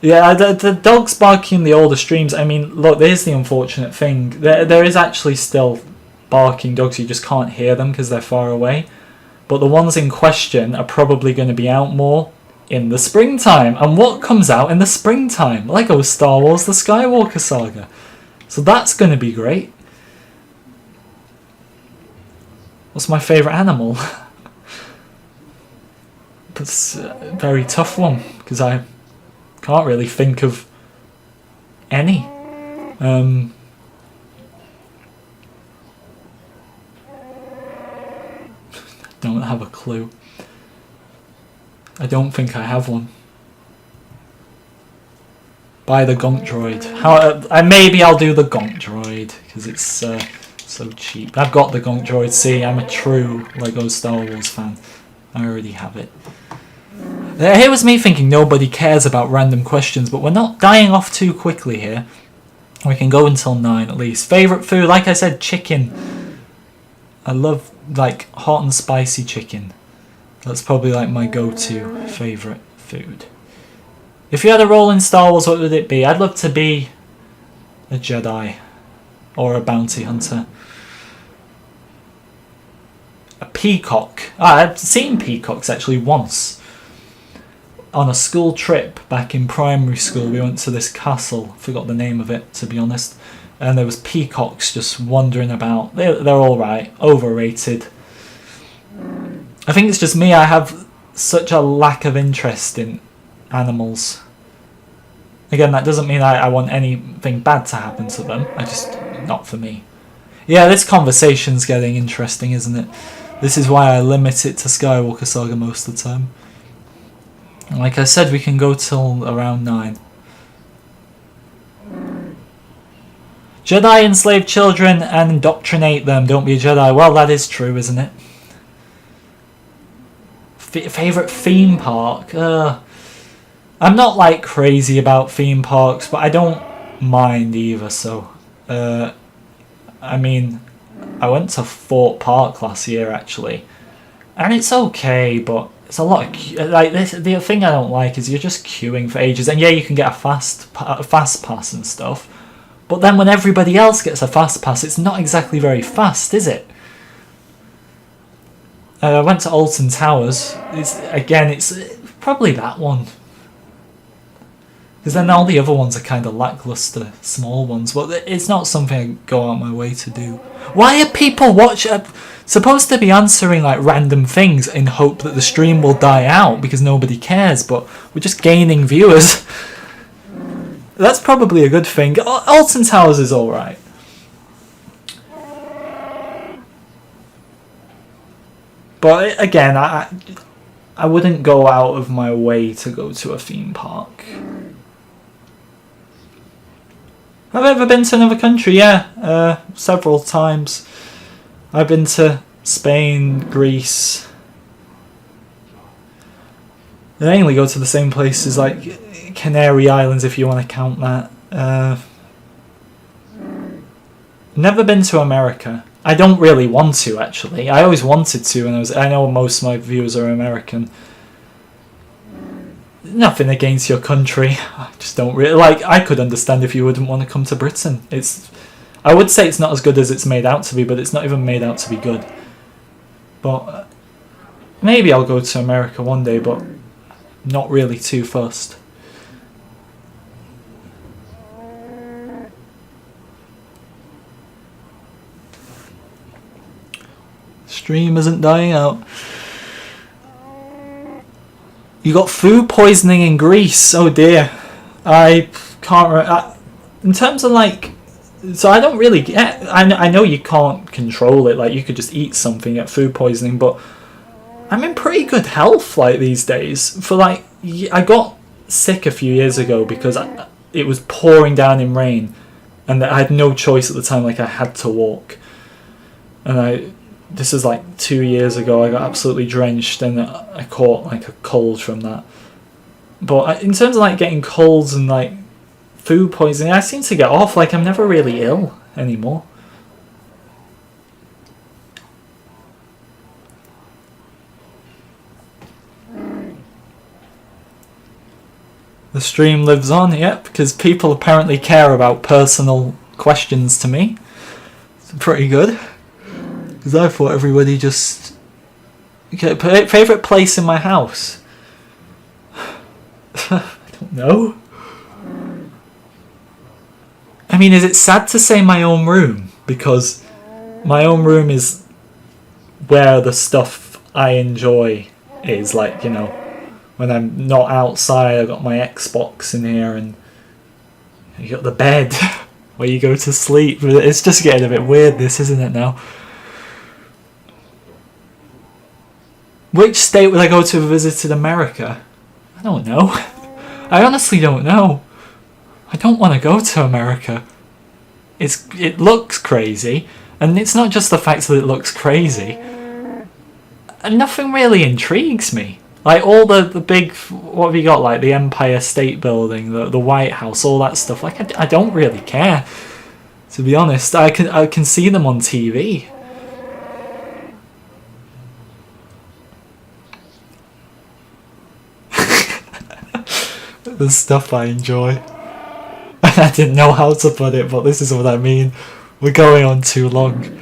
Yeah, the dogs barking in the older streams, I mean, look, there's the unfortunate thing. There is actually still barking dogs, you just can't hear them because they're far away. But the ones in question are probably going to be out more in the springtime. And what comes out in the springtime? Lego Star Wars The Skywalker Saga. So that's going to be great. What's my favourite animal? That's a very tough one, because I can't really think of any. Don't have a clue. I don't think I have one. Buy the Gonk Droid. Maybe I'll do the Gonk Droid because it's so cheap. I've got the Gonk Droid. See, I'm a true Lego Star Wars fan. I already have it. Here was me thinking nobody cares about random questions, but we're not dying off too quickly here. We can go until 9 at least. Favourite food? Like I said, chicken. I love like hot and spicy chicken. That's probably like my go-to favourite food. If you had a role in Star Wars, what would it be? I'd love to be a Jedi or a bounty hunter. A peacock. I've seen peacocks actually once. On a school trip back in primary school, we went to this castle. I forgot the name of it, to be honest. And there was peacocks just wandering about. They're alright. Overrated. I think it's just me. I have such a lack of interest in animals. Again, that doesn't mean I want anything bad to happen to them. Not for me. Yeah, this conversation's getting interesting, isn't it? This is why I limit it to Skywalker Saga most of the time. Like I said, we can go till around 9. Jedi enslave children and indoctrinate them. Don't be a Jedi. Well, that is true, isn't it? Favourite theme park? I'm not like crazy about theme parks, but I don't mind either. So, I mean, I went to Fort Park last year actually, and it's okay, but it's a lot of like this. The thing I don't like is you're just queuing for ages, and yeah, you can get a fast pass and stuff, but then when everybody else gets a fast pass, it's not exactly very fast, is it? I went to Alton Towers. It's probably that one. Because then all the other ones are kind of lackluster, small ones. But it's not something I go out my way to do. Why are people supposed to be answering like random things in hope that the stream will die out because nobody cares? But we're just gaining viewers. That's probably a good thing. Alton Towers is alright. But again, I wouldn't go out of my way to go to a theme park. Have I ever been to another country? Yeah, several times. I've been to Spain, Greece. I mainly go to the same places, like Canary Islands, if you want to count that. Never been to America. I don't really want to, actually. I always wanted to, and I know most of my viewers are American. Nothing against your country. I just don't really like. I could understand if you wouldn't want to come to Britain. I would say it's not as good as it's made out to be, but it's not even made out to be good. But maybe I'll go to America one day, but not really too fussed. Stream isn't dying out. You got food poisoning in Greece. Oh dear. I can't. In terms of like, so I don't really get. I know you can't control it. Like you could just eat something, get food poisoning. But I'm in pretty good health like these days. For like, I got sick a few years ago because it was pouring down in rain, and I had no choice at the time. Like I had to walk, and this is like 2 years ago. I got absolutely drenched and I caught like a cold from that. But in terms of like getting colds and like food poisoning, I seem to get off. Like I'm never really ill anymore. The stream lives on, yep, because people apparently care about personal questions to me. It's pretty good. Because I thought everybody just... Okay, favourite place in my house? I don't know. I mean, is it sad to say my own room? Because my own room is where the stuff I enjoy is. Like, you know, when I'm not outside, I've got my Xbox in here, and you got the bed where you go to sleep. It's just getting a bit weird, this, isn't it, now? Which state would I go to if I visited America? I don't know. I honestly don't know. I don't want to go to America. It looks crazy, and it's not just the fact that it looks crazy. And nothing really intrigues me. Like all the big, what have you got? Like the Empire State Building, the White House, all that stuff. Like I don't really care, to be honest. I can see them on TV. The stuff I enjoy. I didn't know how to put it, but this is what I mean. We're going on too long.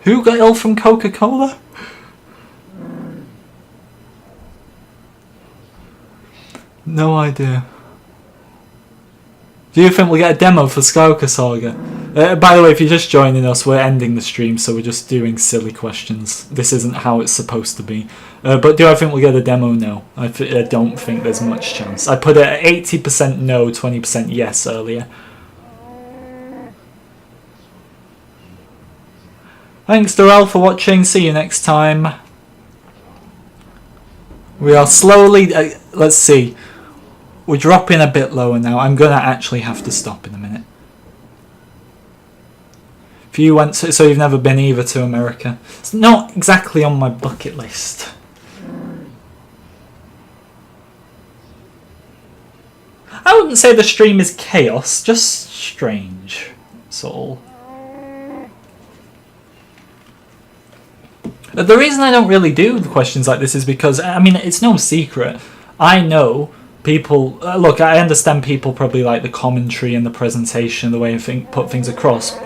Who got ill from Coca-Cola? No idea. Do you think we'll get a demo for Skywalker Saga? By the way, if you're just joining us, we're ending the stream, so we're just doing silly questions. This isn't how it's supposed to be. But do I think we'll get a demo? No. I don't think there's much chance. I put it at 80% no, 20% yes earlier. Thanks, Dorel, for watching. See you next time. We are slowly... let's see. We're dropping a bit lower now. I'm going to actually have to stop in a minute. If you went to... So you've never been either to America? It's not exactly on my bucket list. I wouldn't say the stream is chaos, just strange. That's all. The reason I don't really do the questions like this is because, I mean, it's no secret. I know people... look, I understand people probably like the commentary and the presentation, the way I put things across.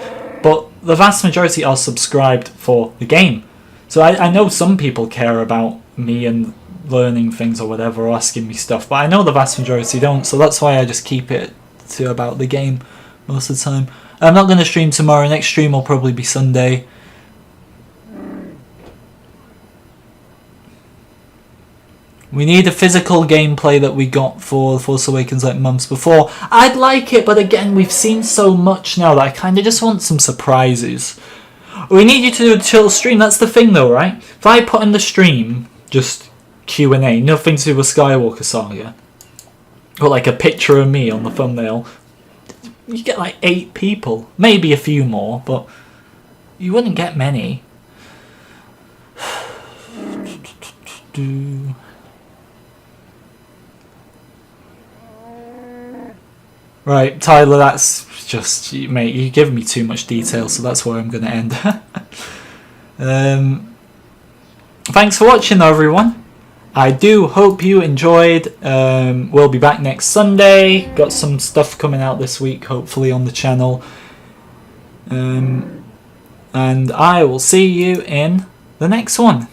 But the vast majority are subscribed for the game. So I know some people care about me and learning things or whatever, or asking me stuff. But I know the vast majority don't, so that's why I just keep it to about the game most of the time. I'm not going to stream tomorrow. Next stream will probably be Sunday. We need a physical gameplay that we got for Force Awakens like months before. I'd like it, but again, we've seen so much now that I kind of just want some surprises. We need you to do a chill stream. That's the thing, though, right? If I put in the stream just Q&A, nothing to do with Skywalker Saga, or like a picture of me on the thumbnail, you get like 8 people, maybe a few more, but you wouldn't get many. Right, Tyler, that's just... Mate, you give me too much detail, so that's where I'm going to end. Thanks for watching, though, everyone. I do hope you enjoyed. We'll be back next Sunday. Got some stuff coming out this week, hopefully, on the channel. And I will see you in the next one.